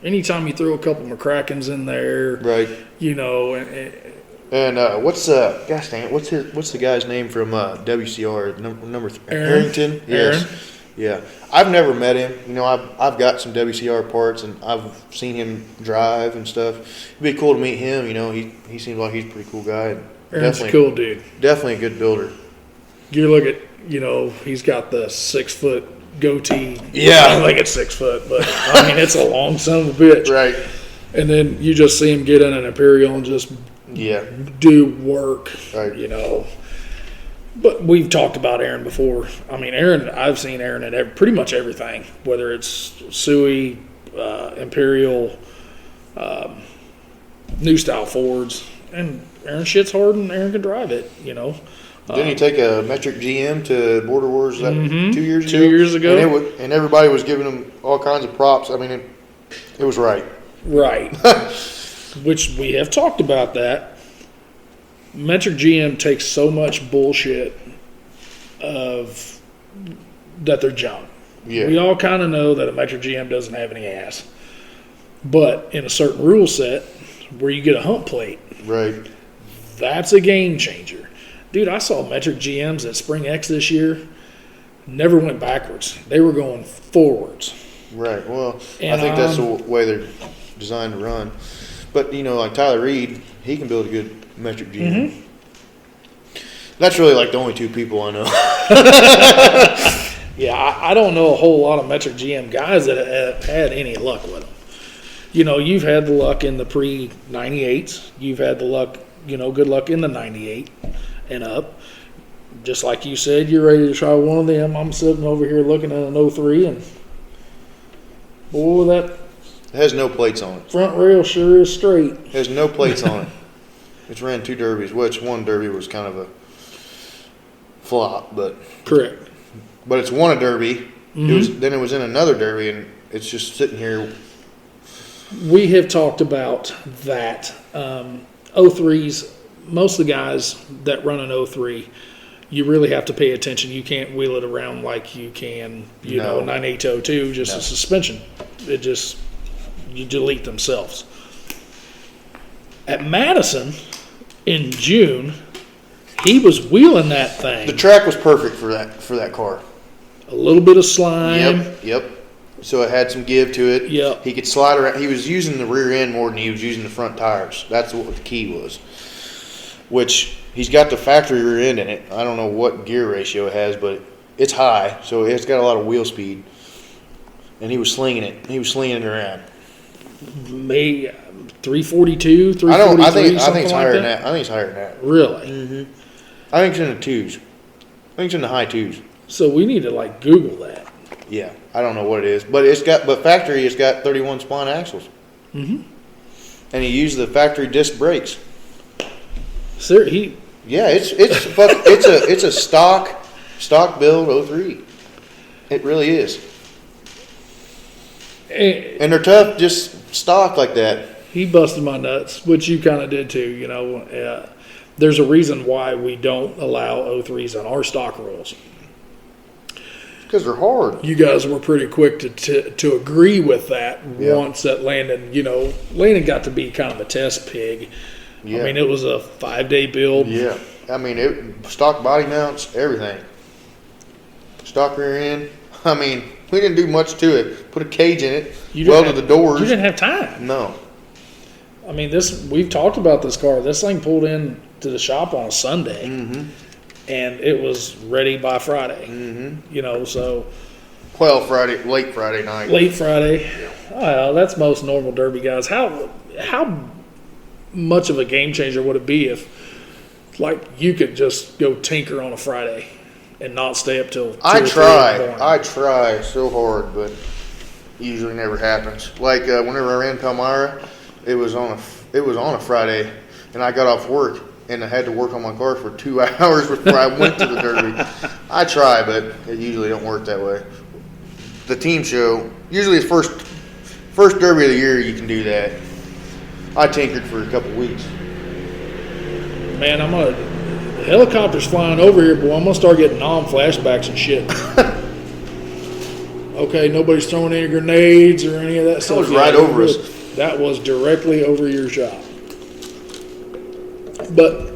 anytime you throw a couple McCrackens in there, Right. and What's gosh dang it, what's the guy's name from WCR number Aaron. Harrington? Yes. Aaron. Yeah. I've never met him. I've got some WCR parts and I've seen him drive and stuff. It'd be cool to meet him. He seems like he's a pretty cool guy. And Aaron's a cool dude. Definitely a good builder. You look at, he's got the 6 foot goatee. Yeah. I don't think it's 6 foot, but I mean, it's a long son of a bitch. Right. And then you just see him get in an Imperial and just do work, Right. But we've talked about Aaron before. I mean, I've seen Aaron at pretty much everything, whether it's Suey, Imperial, new style Fords, and Aaron shits hard and Aaron can drive it, Didn't he take a metric GM to Border Wars 2 years ago? 2 years ago. And everybody was giving him all kinds of props. I mean, it was right. Right. Which we have talked about that. Metric GM takes so much bullshit that they're junk. Yeah. We all kind of know that a Metric GM doesn't have any ass. But in a certain rule set where you get a hump plate, Right. that's a game changer. Dude, I saw Metric GMs at Spring X this year, never went backwards. They were going forwards. Right. Well, And, I think that's the way they're designed to run. But, like Tyler Reed, he can build a good metric GM. Mm-hmm. That's really like the only 2 people I know. Yeah, I don't know a whole lot of Metric GM guys that have had any luck with them. You've had the luck in the pre-98s. You've had the luck, good luck in the 98 and up. Just like you said, you're ready to try one of them. I'm sitting over here looking at an 03, and boy, that It has no plates on it. front rail sure is straight. It has no plates on it. It's ran 2 derbies, which one derby was kind of a flop, but Correct. it's won a derby. Then it was in another derby, and it's just sitting here. We have talked about that. 03s, most of the guys that run an 03, you really have to pay attention. You can't wheel it around like you can, No. 98 to 02, just No. a suspension. You delete themselves. At Madison in June, he was wheeling that thing. The track was perfect for that car. A little bit of slime. Yep. So it had some give to it. Yep. He could slide around. He was using the rear end more than he was using the front tires. That's what the key was. Which he's got the factory rear end in it. I don't know what gear ratio it has, but it's high, so it's got a lot of wheel speed. And he was slinging it. He was slinging it around. Maybe 342, 343, I think something it's like higher than that. that. I think it's higher than that. Really? I think it's in the 2s. I think it's in the high 2s. So we need to Google that. Yeah, I don't know what it is, but factory it's got 31 spline axles. And he used the factory disc brakes. Sir, Yeah, it's a stock build 03. It really is. And they're tough, just stock like that. he busted my nuts, which you kind of did too. There's a reason why we don't allow 03s on our stock rules. Because they're hard. You guys were pretty quick to agree with that once that Landon, Landon got to be kind of a test pig. Yeah. I mean, it was a 5-day build. Yeah. I mean, stock body mounts, everything. Stock rear end. I mean, we didn't do much to it. Put a cage in it, welded the doors. You didn't have time. No. I mean, we've talked about this car. This thing pulled in to the shop on a Sunday, and it was ready by Friday. So Well, late Friday night. Late Friday. Oh, that's most normal Derby guys. How much of a game changer would it be if, like, you could just go tinker on a Friday and not stay up till 2 or 3 in the morning? I try so hard, but usually never happens. Like whenever I ran Palmyra, it was on a Friday, and I got off work and I had to work on my car for 2 hours before I went to the Derby. I try, but it usually don't work that way. The team show, usually the first Derby of the year, you can do that. I tinkered for a couple weeks. Man, the helicopter's flying over here, boy. I'm gonna start getting flashbacks and shit. Okay, nobody's throwing any grenades or any of that stuff. That was right over us. That was directly over your shop. But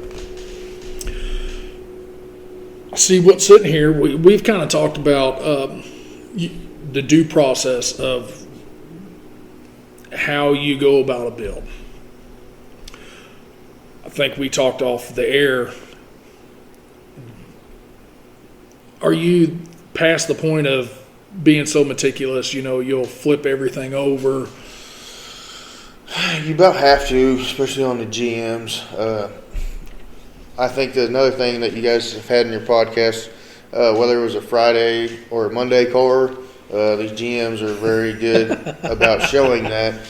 see, what's sitting here, we've kind of talked about the due process of how you go about a build. I think we talked off the air. Are you past the point of being so meticulous, you'll flip everything over? You about have to, especially on the GMs. I think that another thing that you guys have had in your podcast, whether it was a Friday or a Monday car, these GMs are very good about showing that.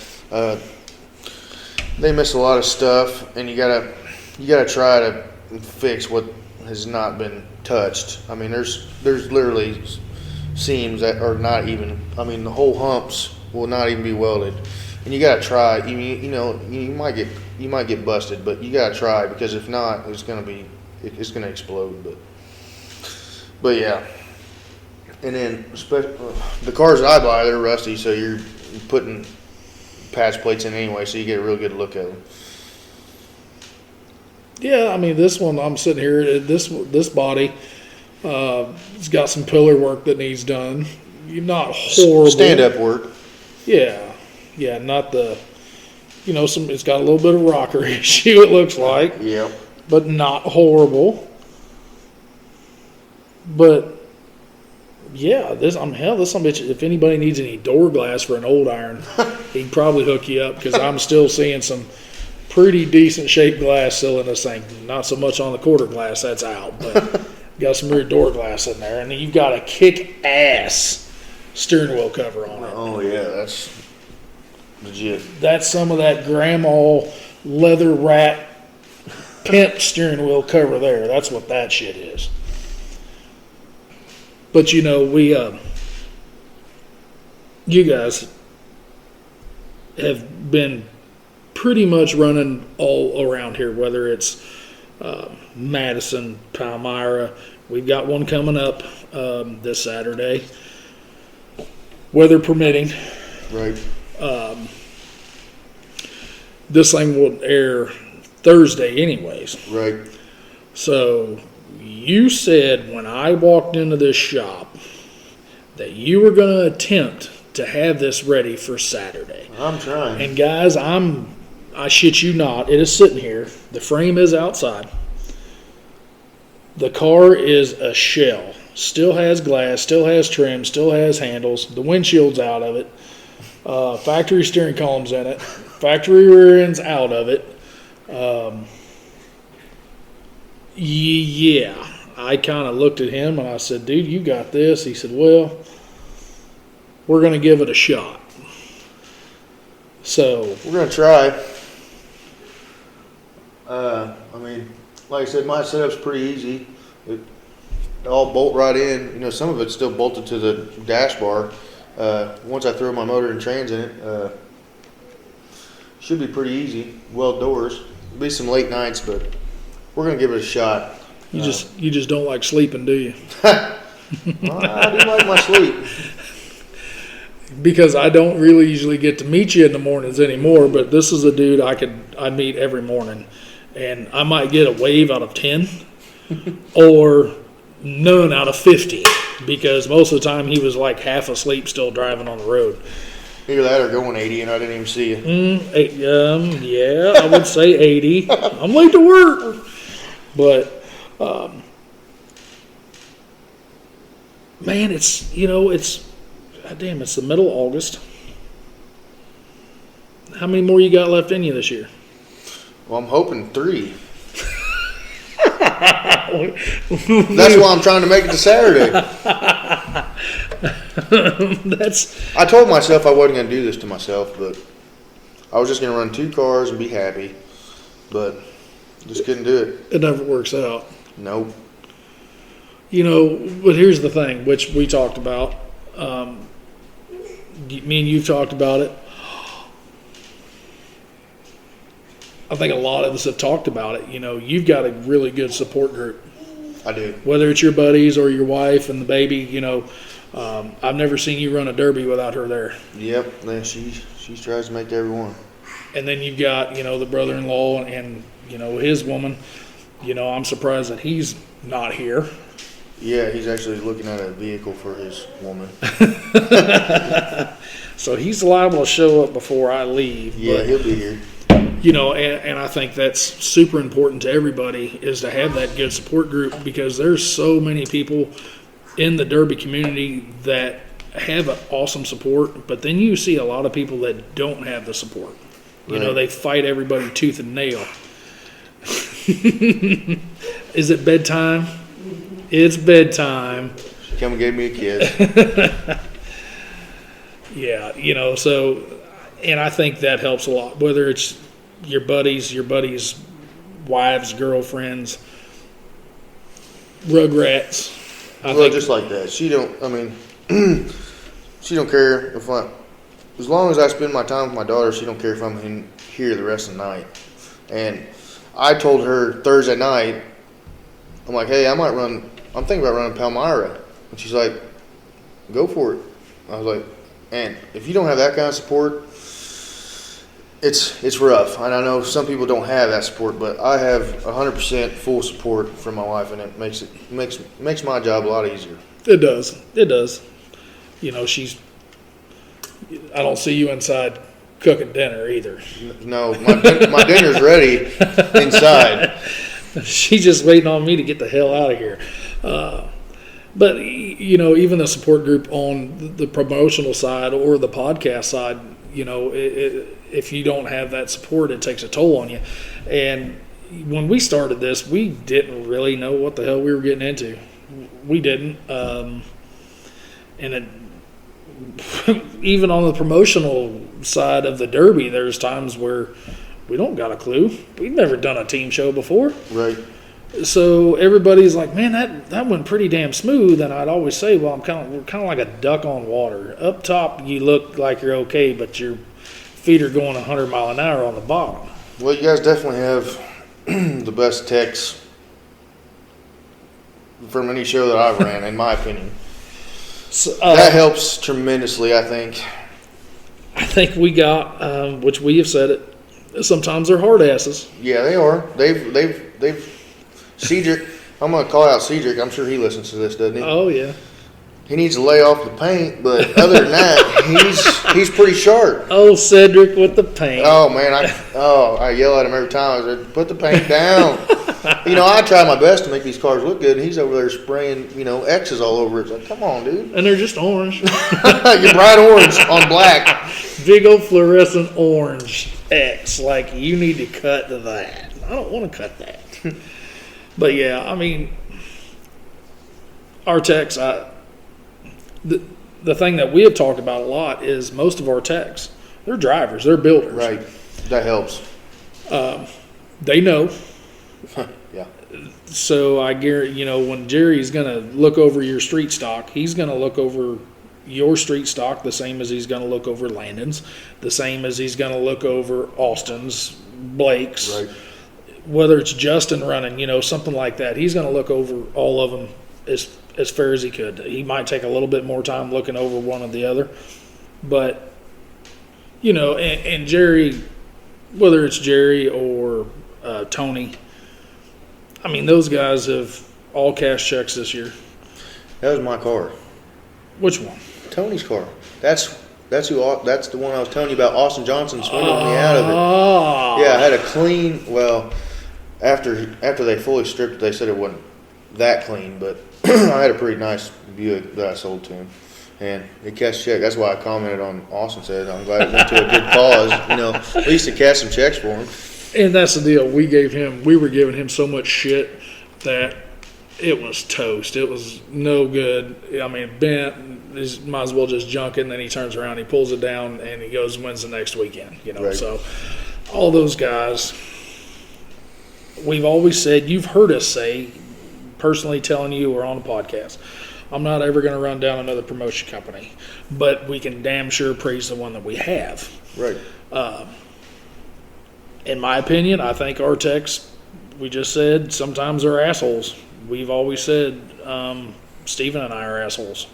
They miss a lot of stuff, and you gotta try to fix what has not been touched. I mean, there's literally seams that are not even. I mean, the whole humps will not even be welded, and you gotta try. You might get busted, but you gotta try, because if not, it's gonna explode. But yeah. And then the cars that I buy, they're rusty, so you're putting patch plates in anyway, so you get a real good look at them. Yeah, I mean, this one, I'm sitting here, this body, it's got some pillar work that needs done. Not horrible. Stand-up work. Yeah, not the, it's got a little bit of rocker issue, it looks like. Yep. But not horrible. But yeah, this some bitch. If anybody needs any door glass for an old iron, he can probably hook you up, because I'm still seeing some pretty decent shaped glass still in this thing. Not so much on the quarter glass, that's out, but got some rear door glass in there, and then you've got a kick ass steering wheel cover on it. Oh yeah, that's legit. That's some of that grandma leather rat pimp steering wheel cover there. That's what that shit is. But we, you guys have been pretty much running all around here, whether it's Madison, Palmyra. We've got one coming up this Saturday, weather permitting. Right. This thing will air Thursday anyways. Right. So you said when I walked into this shop that you were going to attempt to have this ready for Saturday. I'm trying. And guys, I shit you not, it is sitting here. The frame is outside. The car is a shell. Still has glass, still has trim, still has handles. The windshield's out of it. Factory steering column's in it. Factory rear end's out of it. Yeah. I kind of looked at him and I said, dude, you got this. He said, well, we're going to give it a shot. So we're going to try. I mean, like I said, my setup's pretty easy. It all bolt right in. Some of it's still bolted to the dash bar. Once I throw my motor and trans in it, should be pretty easy. Weld doors. There'll be some late nights, but we're going to give it a shot. You just don't like sleeping, do you? Well, I do like my sleep. Because I don't really usually get to meet you in the mornings anymore, but this is a dude I meet every morning, and I might get a wave out of 10 or none out of 50, because most of the time he was like half asleep still driving on the road. Either that or going 80 and I didn't even see you. Yeah, I would say 80. I'm late to work. But man, it's God damn, it's the middle of August. How many more you got left in you this year? Well, I'm hoping 3. That's why I'm trying to make it to Saturday. I told myself I wasn't going to do this to myself, but I was just going to run 2 cars and be happy. But just couldn't do it. It never works out. Nope. You know, but here's the thing, which we talked about. Me and you've talked about it. I think a lot of us have talked about it. You know, you've got a really good support group. I do. Whether it's your buddies or your wife and the baby, you know, I've never seen you run a derby without her there. Yep. Then she tries to make every one. And then you've got, you know, the brother-in-law and, you know, his woman. You know, I'm surprised that he's not here. Yeah, he's actually looking at a vehicle for his woman. So he's liable to show up before I leave. Yeah, but, he'll be here. You know, and I think that's super important to everybody is to have that good support group because there's so many people in the derby community that have an awesome support, but then you see a lot of people that don't have the support. You know, they fight everybody tooth and nail. Is it bedtime? It's bedtime. She come and gave me a kiss. Yeah, you know, so, and I think that helps a lot, whether it's your buddies' wives, girlfriends, rugrats. I think just like that. She don't care if as long as I spend my time with my daughter, she don't care if I'm in here the rest of the night. And I told her Thursday night, I'm like, hey, I'm thinking about running Palmyra. And she's like, go for it. I was like, man, if you don't have that kind of support, it's rough. And I know some people don't have that support, but I have 100% full support from my wife, and it makes my job a lot easier. It does. You know, I don't see you inside cooking dinner either. No, my dinner's ready inside. She's just waiting on me to get the hell out of here. But, you know, even the support group on the promotional side or the podcast side, you know, if you don't have that support, it takes a toll on you. And when we started this, we didn't really know what the hell we were getting into. We didn't. Even on the promotional side of the Derby, there's times where we don't got a clue. We've never done a team show before. Right. So everybody's like, man, that went pretty damn smooth. And I'd always say, well, we're kind of like a duck on water. Up top, you look like you're okay, but your feet are going 100 mile an hour on the bottom. Well, you guys definitely have the best techs from any show that I've ran, in my opinion. So, that helps tremendously, I think. I think we got, which we have said it, sometimes they're hard asses. Yeah, they are. They've Cedric, I'm going to call out Cedric. I'm sure he listens to this, doesn't he? Oh, yeah. He needs to lay off the paint, but other than that, he's pretty sharp. Oh, Cedric with the paint. Oh, man, I yell at him every time. I said, put the paint down. You know, I try my best to make these cars look good, and he's over there spraying, you know, X's all over it. It's like, come on, dude. And they're just orange. You're bright orange on black. Big old fluorescent orange X. Like, you need to cut to that. I don't want to cut that. But, yeah, I mean, our techs, the thing that we have talked about a lot is most of our techs, they're drivers, they're builders. Right. That helps. They know. Yeah. So I guarantee, you know, when Jerry's going to look over your street stock, he's going to look over your street stock the same as he's going to look over Landon's, the same as he's going to look over Austin's, Blake's. Right. Whether it's Justin running, you know, something like that, he's going to look over all of them as fair as he could. He might take a little bit more time looking over one or the other. But, you know, and Jerry, whether it's Jerry or Tony, I mean, those guys have all cash checks this year. That was my car. Which one? Tony's car. That's the one I was telling you about. Austin Johnson swindled me out of it. Yeah, I had a clean. Well, after they fully stripped it, they said it wasn't that clean, but I had a pretty nice Buick that I sold to him. And it cashed check. That's why I commented on Austin said, I'm glad it went to a good cause. At least it cashed some checks for him. And that's the deal. We were giving him so much shit that it was toast. It was no good. I mean, Bent might as well just junk it, and then he turns around, he pulls it down, and he goes and wins the next weekend. Right. So all those guys, we've always said, you've heard us say, personally telling you or on the podcast, I'm not ever going to run down another promotion company, but we can damn sure praise the one that we have. Right. In my opinion, I think our techs, we just said, sometimes they're assholes. We've always said Steven and I are assholes.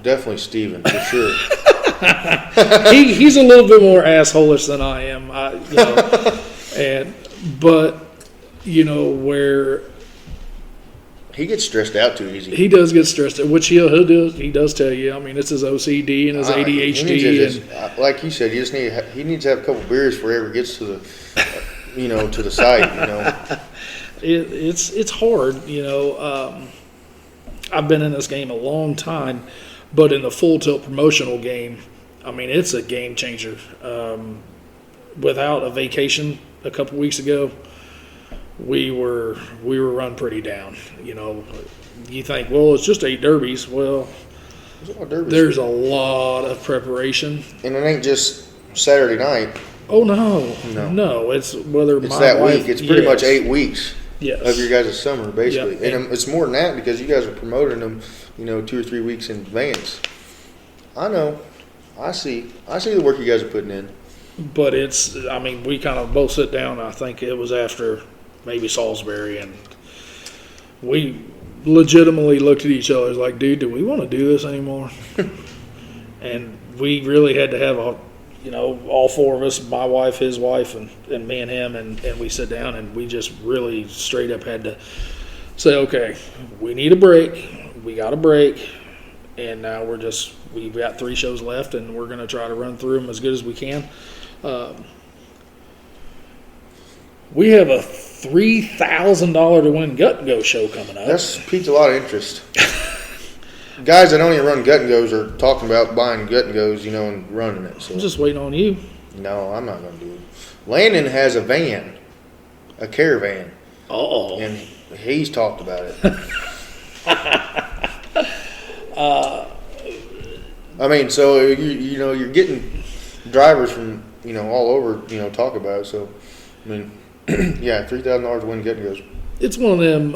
Definitely Steven, for sure. He's a little bit more assholish than I am. But where he gets stressed out too easy. He does get stressed out, which he does tell you. I mean, it's his OCD and his ADHD. Like you said, he needs to have a couple beers before he ever gets to the, to the site. It's hard. I've been in this game a long time, but in the full tilt promotional game, I mean, it's a game changer. Without a vacation a couple weeks ago, we were run pretty down. You think, well, it's just 8 derbies. Well, there's a lot of preparation, and it ain't just Saturday night. Oh no! It's that week. It's pretty much 8 weeks. Yes. Of your guys' summer, basically. Yep. And it's more than that because you guys are promoting them, 2 or 3 weeks in advance. I know. I see the work you guys are putting in. But we kind of both sit down. I think it was after maybe Salisbury, and we legitimately looked at each other like, dude, do we want to do this anymore? And we really had to have all 4 of us, my wife, his wife, and me and him, and we sit down and we just really straight up had to say, okay, we need a break. We got a break. And now we've got 3 shows left, and we're going to try to run through them as good as we can. We have a $3,000 to win gut and go show coming up. That's piqued a lot of interest. Guys that don't even run gut and goes are talking about buying gut and goes, and running it. So. I'm just waiting on you. No, I'm not going to do it. Landon has a van, a caravan. Uh-oh. And he's talked about it. So you're getting drivers from all over talk about it. So yeah, $3,000 to win gut and goes. It's one of them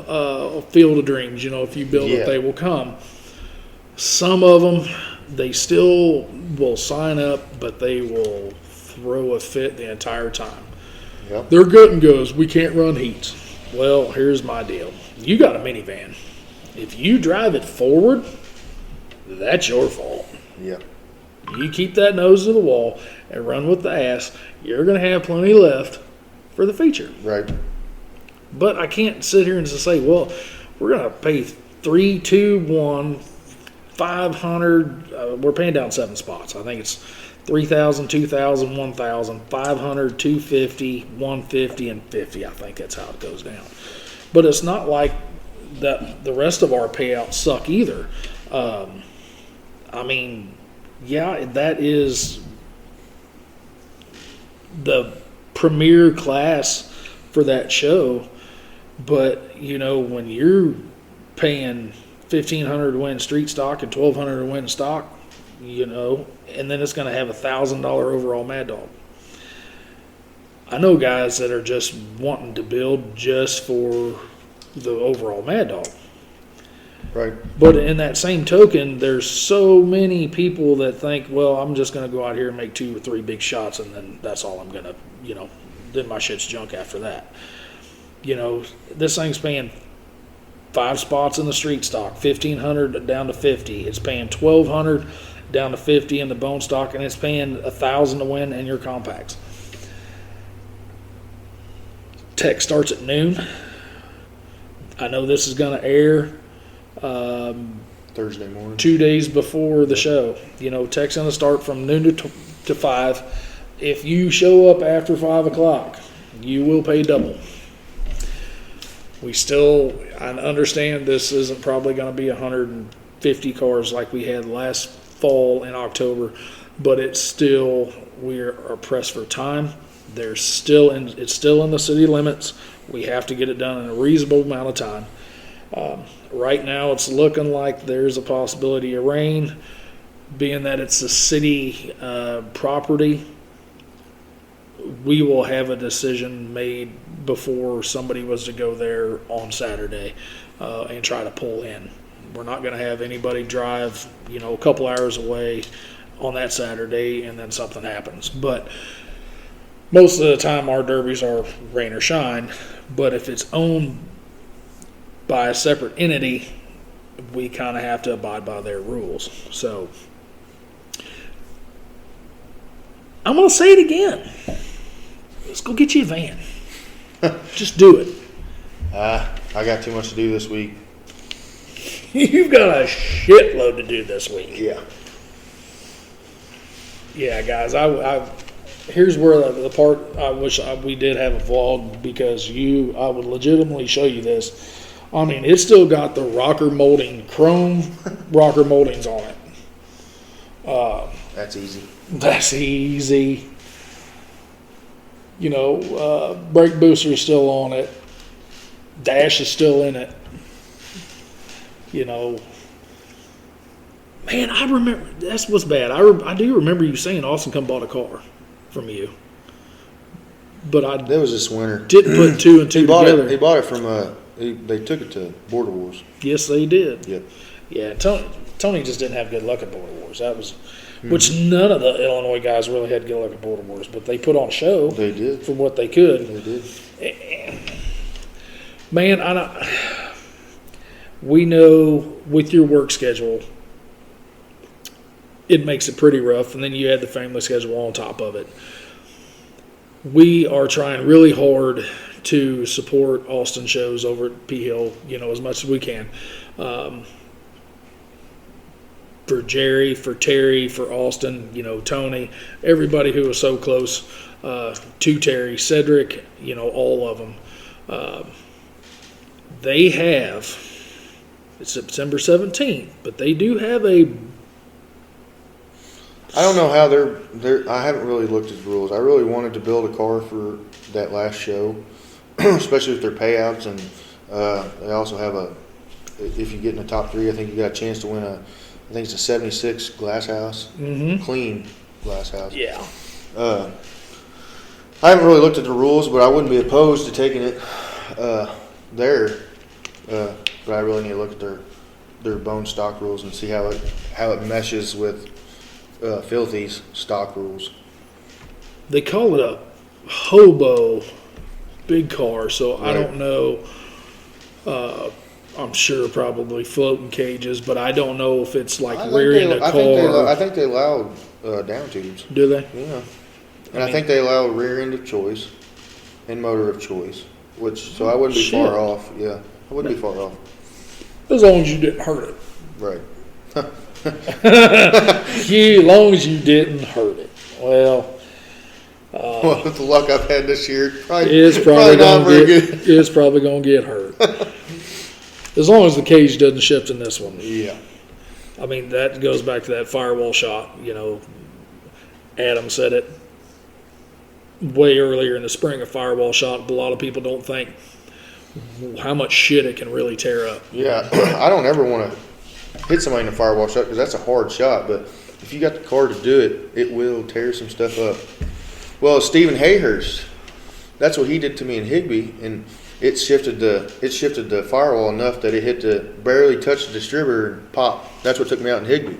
field of dreams. If you build it, they will come. Some of them, they still will sign up, but they will throw a fit the entire time. Yep. Their gut and goes, we can't run heats. Well, here's my deal. You got a minivan. If you drive it forward, that's your fault. Yeah. You keep that nose to the wall and run with the ass, you're going to have plenty left for the feature. Right. But I can't sit here and just say, well, we're going to pay 3, 2, 1, 500. We're paying down 7 spots. I think it's 3,000, 2,000, 1,000, 500, 250, 150, and 50. I think that's how it goes down. But it's not like that. The rest of our payouts suck either. That is the premier class for that show. But when you're paying $1,500 to win street stock and $1,200 to win stock, and then it's going to have $1,000 overall Mad Dog. I know guys that are just wanting to build just for the overall Mad Dog. Right. But in that same token, there's so many people that think, well, I'm just going to go out here and make 2 or 3 big shots, and then that's all I'm going to, then my shit's junk after that. This thing's paying 5 spots in the street stock, $1,500 down to $50. It's paying $1,200 down to $50 in the bone stock, and it's paying $1,000 to win in your compacts. Tech starts at noon. I know this is going to air Thursday morning, 2 days before the show. Tech's going to start from noon to 5. If you show up after 5 o'clock, you will pay double. I understand this isn't probably going to be 150 cars like we had the last fall in October, but it's still, we are pressed for time. It's still in the city limits. We have to get it done in a reasonable amount of time. Right now, it's looking like there's a possibility of rain, being that it's a city property. We will have a decision made before somebody was to go there on Saturday and try to pull in. We're not going to have anybody drive, a couple hours away on that Saturday and then something happens. But most of the time our derbies are rain or shine. But if it's owned by a separate entity, we kind of have to abide by their rules. So I'm going to say it again. Let's go get you a van. Just do it. I got too much to do this week. You've got a shitload to do this week. Yeah. Yeah, guys. Here's where the part I wish we did have a vlog, because I would legitimately show you this. I mean, it's still got the rocker molding, chrome rocker moldings on it. That's easy. That's easy. Brake booster is still on it. Dash is still in it. Man, I remember, that's what's bad. I do remember you saying Austin come bought a car from you. But that was this winter. Didn't put two and two together. He bought it from, they took it to Border Wars. Yes, they did. Yep. Yeah, Tony just didn't have good luck at Border Wars. That was, which none of the Illinois guys really had good luck at Border Wars, but they put on a show. They did. From what they could. They did. Man, we know with your work schedule, it makes it pretty rough, and then you add the family schedule on top of it. We are trying really hard to support Austin shows over at P Hill, as much as we can. For Jerry, for Terry, for Austin, Tony, everybody who was so close to Terry, Cedric, all of them. They have, it's September 17th, but they do have I don't know how they're. I haven't really looked at the rules. I really wanted to build a car for that last show, especially with their payouts, and they also have if you get in the top 3, I think you got a chance to win I think it's a 76 glass house, clean glass house. Yeah. I haven't really looked at the rules, but I wouldn't be opposed to taking it there. But I really need to look at their bone stock rules and see how it meshes with Filthy's stock rules. They call it a hobo big car, so right. I don't know. I'm sure probably floating cages, but I don't know if it's like rear-end a car. I think they allow down tubes. Do they? Yeah. And I think they allow rear end of choice and motor of choice, so I wouldn't be far off. Yeah, I wouldn't be far off. As long as you didn't hurt it. Right. As long as you didn't hurt it. Well, with the luck I've had this year, it's probably going to get hurt. As long as the cage doesn't shift in this one. Yeah. I mean, that goes back to that firewall shot. Adam said it way earlier in the spring, a firewall shot, but a lot of people don't think how much shit it can really tear up. Yeah, I don't ever want to hit somebody in a firewall shot because that's a hard shot, but if you got the car to do it, it will tear some stuff up. Well, Stephen Hayhurst, that's what he did to me in Higbee, and it shifted the firewall enough that it barely touched the distributor and pop. That's what took me out in Higbee.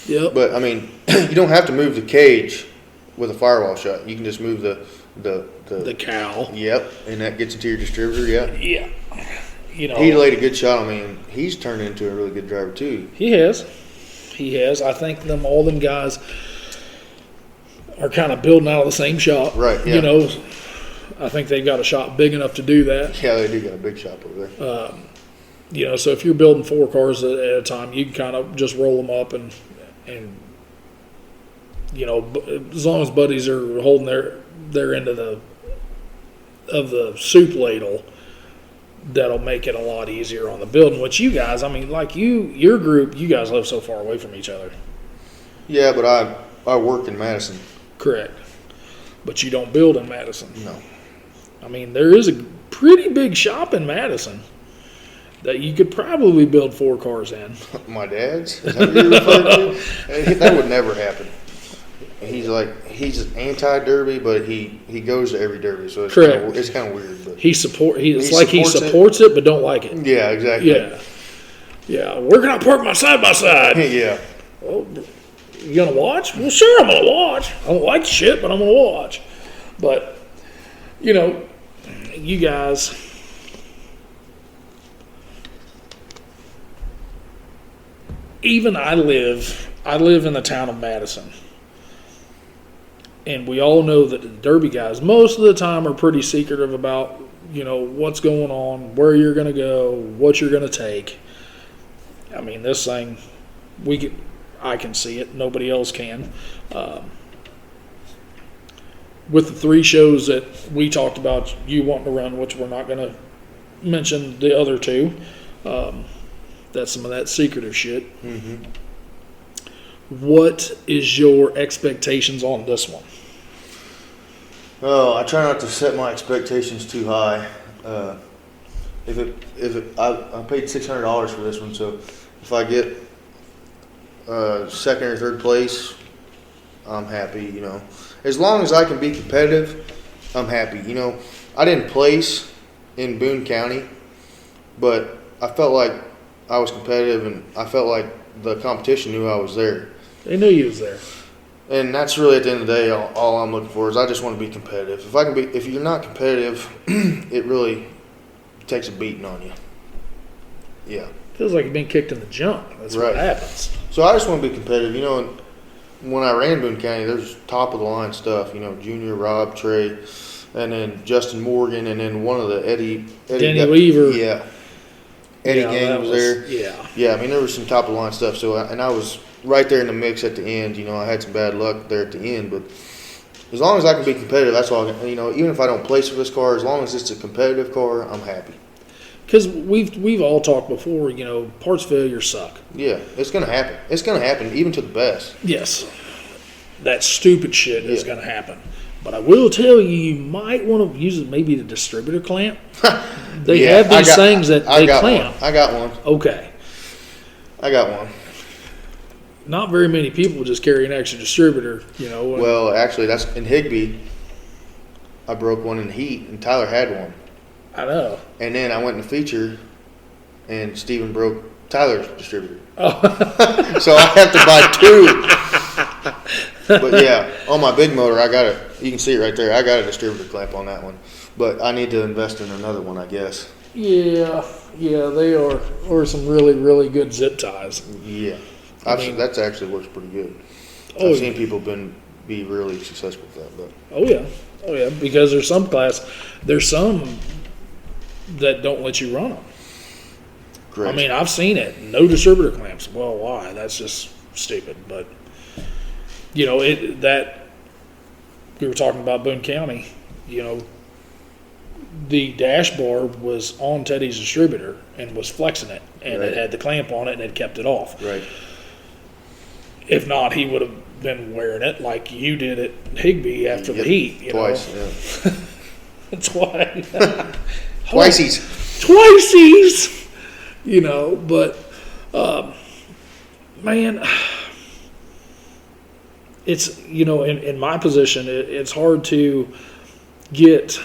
Yep. But I mean, you don't have to move the cage with a firewall shot. You can just move the cowl. Yep, and that gets into your distributor. Yeah. Yeah. He laid a good shot on me, and he's turned into a really good driver too. He has. I think all them guys are kind of building out of the same shop. Right. Yeah. I think they've got a shop big enough to do that. Yeah, they do got a big shop over there. So if you're building 4 cars at a time, you can kind of just roll them up and as long as buddies are holding their end of the soup ladle, that'll make it a lot easier on the building. Which you guys, I mean, like your group, you guys live so far away from each other. Yeah, but I work in Madison. Correct. But you don't build in Madison. No. I mean, there is a pretty big shop in Madison that you could probably build 4 cars in. My dad's? Is that what you're referring to? That would never happen. He's anti-derby, but he goes to every derby, so it's kind of weird. But he supports it, but don't like it. Yeah, exactly. Yeah. Where can I park my side by side? Yeah. Well, you gonna watch? Well, sure, I'm gonna watch. I don't like shit, but I'm gonna watch. But you guys. Even I live in the town of Madison. And we all know that the Derby guys, most of the time, are pretty secretive about, what's going on, where you're going to go, what you're going to take. I mean, this thing, I can see it. Nobody else can. With the 3 shows that we talked about you wanting to run, which we're not going to mention the other 2, that's some of that secretive shit. Mm-hmm. What is your expectations on this one? Oh, I try not to set my expectations too high. I paid $600 for this one, so if I get second or third place, I'm happy. As long as I can be competitive, I'm happy. I didn't place in Boone County, but I felt like I was competitive, and I felt like the competition knew I was there. They knew you was there. And that's really, at the end of the day, all I'm looking for is I just want to be competitive. If you're not competitive, it really takes a beating on you. Yeah. Feels like you've been kicked in the junk. That's right. What happens. So I just want to be competitive. And when I ran Boone County, there's top of the line stuff. Junior, Rob, Trey, and then Justin Morgan, and then one of the Eddie Denny Weaver. Yeah. Eddie Gang was there. Yeah. Yeah, I mean, there was some top of the line stuff. So, and I was right there in the mix at the end. I had some bad luck there at the end, but as long as I can be competitive, that's all. Even if I don't place for this car, as long as it's a competitive car, I'm happy. Because we've all talked before. Parts failures suck. Yeah, it's gonna happen. It's gonna happen even to the best. Yes, that stupid shit is gonna happen. But I will tell you might want to use maybe the distributor clamp. They have these things that they clamp. I got one. Okay. I got one. Not very many people just carry an extra distributor, Well, actually, that's in Higbee. I broke one in heat, and Tyler had one. I know. And then I went in the feature, and Steven broke Tyler's distributor. Oh. So I have to buy 2. But yeah, on my big motor, I got it. You can see it right there. I got a distributor clamp on that one. But I need to invest in another one, I guess. Yeah, they are. Or some really, really good zip ties. Yeah. That actually works pretty good. I've seen people be really successful with that. But Oh yeah, because there's some that don't let you run them. Correct. I mean, I've seen it. No distributor clamps. Well, why? That's just stupid. But that we were talking about Boone County. The dashboard was on Teddy's distributor and was flexing it, and it had the clamp on it, and it kept it off. Right. If not, he would have been wearing it like you did at Higbee after the heat. Twice. Yeah. That's why. Twiceies. But man, it's in my position, it's hard to get.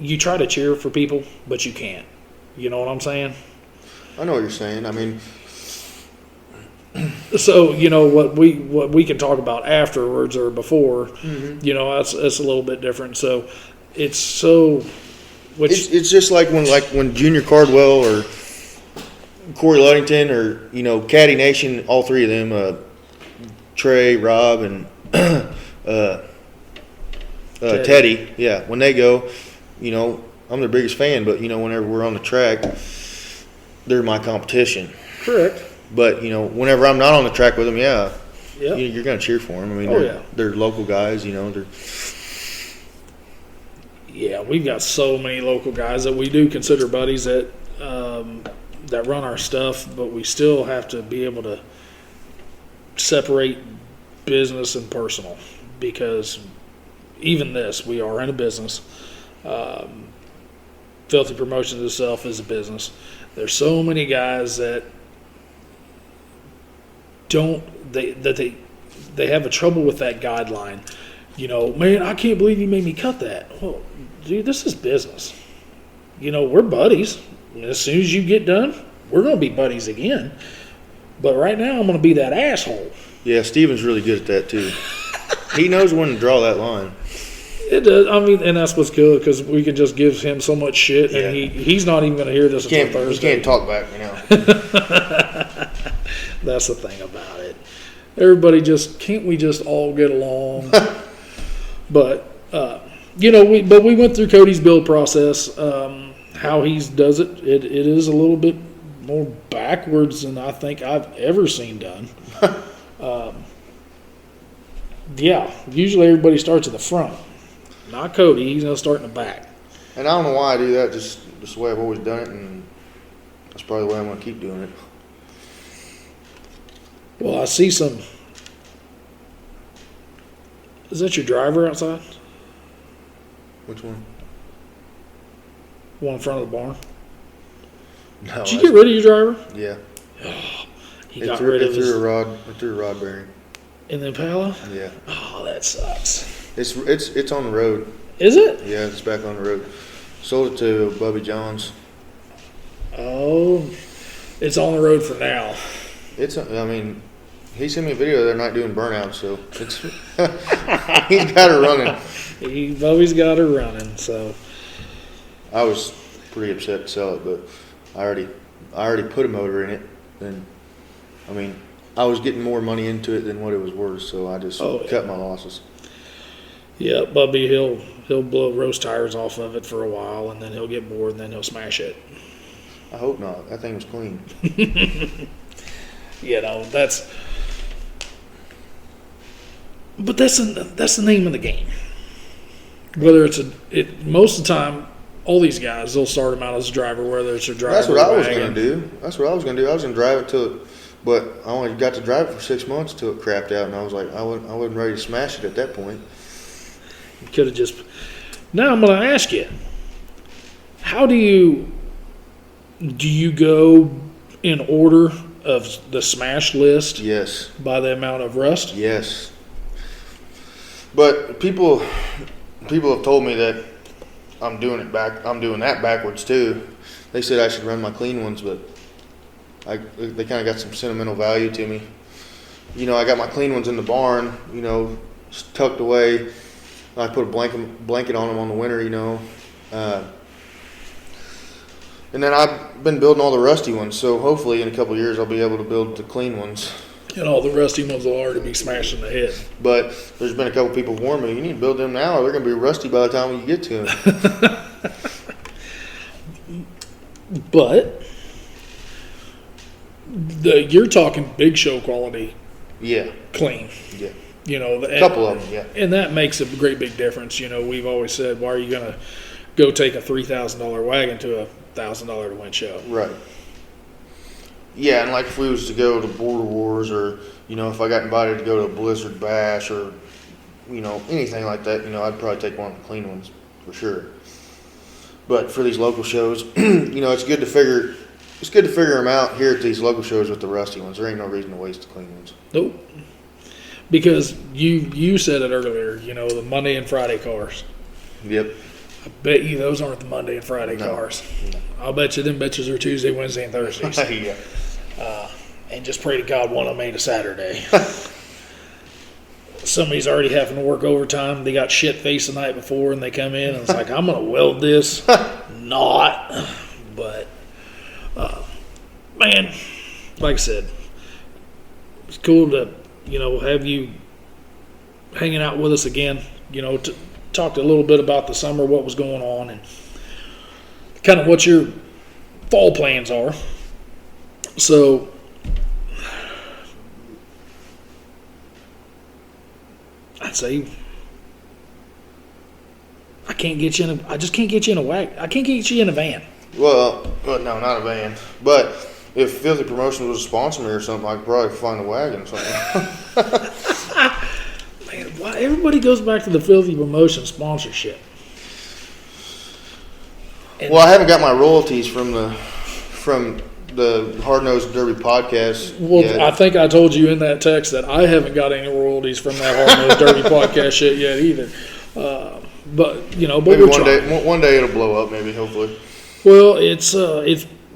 You try to cheer for people, but you can't. You know what I'm saying? I know what you're saying. I mean, so what we can talk about afterwards or before. Mm-hmm. That's a little bit different. So it's so. It's just like when Junior Cardwell or Corey Ludington or Caddy Nation, all 3 of them, Trey, Rob, and Teddy. Yeah, when they go, I'm their biggest fan. But whenever we're on the track, they're my competition. Correct. But whenever I'm not on the track with them, yeah, you're gonna cheer for them. I mean, they're local guys. Yeah, we've got so many local guys that we do consider buddies that run our stuff, but we still have to be able to separate business and personal, because even this, we are in a business. Filthy Promotions itself is a business. There's so many guys that they have a trouble with that guideline. Man, I can't believe you made me cut that. Well, dude, this is business. We're buddies. As soon as you get done, we're going to be buddies again. But right now, I'm going to be that asshole. Yeah, Steven's really good at that, too. He knows when to draw that line. It does. I mean, and that's what's good, because we can just give him so much shit, and he's not even going to hear this until Thursday. He can't talk back, That's the thing about it. Everybody can't we just all get along? But, we went through Cody's build process. How he does it, it is a little bit more backwards than I think I've ever seen done. Usually everybody starts at the front. Not Cody, he's going to start in the back. And I don't know why I do that, just the way I've always done it, and that's probably the way I'm going to keep doing it. Well, I see some. Is that your driver outside? Which one? One in front of the barn. No. Did you get rid of your driver? Yeah. He got rid of his. It threw a rod bearing. In the Impala? Yeah. Oh, that sucks. It's on the road. Is it? Yeah, it's back on the road. Sold it to Bubby Johns. Oh, it's on the road for now. He sent me a video the other night doing burnouts, so it's he's got her running. Bubby's got her running, so. I was pretty upset to sell it, but I already put a motor in it, and I was getting more money into it than what it was worth, so I just cut my losses. Yeah, Bubby, he'll blow roast tires off of it for a while, and then he'll get bored, and then he'll smash it. I hope not. That thing was clean. That's the name of the game. Whether most of the time, all these guys, they'll start them out as a driver, whether it's a driver. That's what I was going to do. I was going to drive it till, but I only got to drive it for 6 months till it crapped out, and I was like, I wasn't ready to smash it at that point. You could have just. Now I'm going to ask you, how do you go in order of the smash list? Yes. By the amount of rust? Yes. But people have told me that I'm doing that backwards too. They said I should run my clean ones, but they kind of got some sentimental value to me. I got my clean ones in the barn, tucked away. I put a blanket on them on the winter, and then I've been building all the rusty ones. So hopefully in a couple of years I'll be able to build the clean ones. And all the rusty ones will already be smashed in the head. But there's been a couple people warn me, you need to build them now or they're going to be rusty by the time you get to them. But you're talking big show quality. Yeah. Clean. Yeah. A couple of them, yeah. And that makes a great big difference. We've always said, why are you going to go take a $3,000 wagon to a $1,000 to win show? Right. Yeah, and like if we was to go to Border Wars or, if I got invited to go to a Blizzard Bash or, anything like that, I'd probably take one of the clean ones for sure. But for these local shows, it's good to figure them out here at these local shows with the rusty ones. There ain't no reason to waste the clean ones. Nope. Because you said it earlier, the Monday and Friday cars. Yep. I bet you those aren't the Monday and Friday cars. No. I'll bet you them bitches are Tuesday, Wednesday, and Thursdays. Yeah. And just pray to God one of them ain't a Saturday. Somebody's already having to work overtime. They got shit faced the night before, and they come in, and it's like, I'm going to weld this. Not. But, man, like I said, it's cool to, have you hanging out with us again, to talk a little bit about the summer, what was going on, and kind of what your fall plans are. So, I'd say I just can't get you in a wagon. I can't get you in a van. Well, no, not a van. But if Filthy Promotions was a sponsor me or something, I could probably find a wagon or something. Man, why everybody goes back to the Filthy Promotion sponsorship? And Well, I haven't got my royalties from the Hard Nosed Derby podcast. well, yet. I think I told you in that text that I haven't got any royalties from that Hard Nosed Derby podcast shit yet either. But maybe we're trying. one day it'll blow up. Maybe, hopefully. Well, it's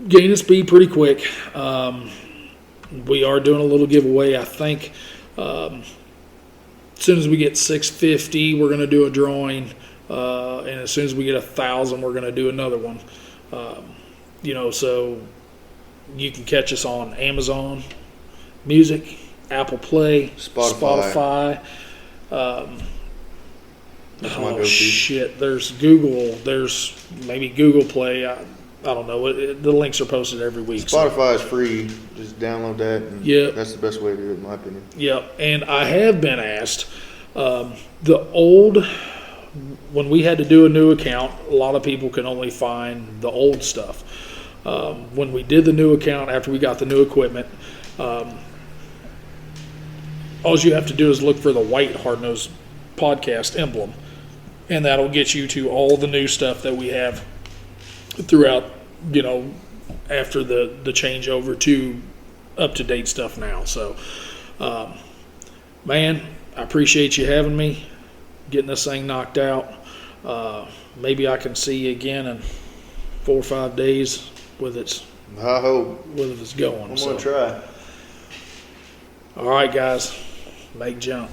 gaining speed pretty quick. We are doing a little giveaway. I think as soon as we get 650, we're going to do a drawing, and as soon as we get 1,000, we're going to do another one. So you can catch us on Amazon Music, Apple Play, Spotify. That's my go-to. Shit, there's Google. There's maybe Google Play. I don't know. The links are posted every week. Spotify is free. Just download that. And Yep. That's the best way to do it, in my opinion. Yep. And I have been asked, when we had to do a new account, a lot of people can only find the old stuff. When we did the new account after we got the new equipment, all you have to do is look for the white Hard Nosed Podcast emblem, and that'll get you to all the new stuff that we have throughout, after the changeover to up-to-date stuff now. So, man, I appreciate you having me, getting this thing knocked out. Maybe I can see you again in 4 or 5 days with it's going. I'm going to try. All right, guys, make jump.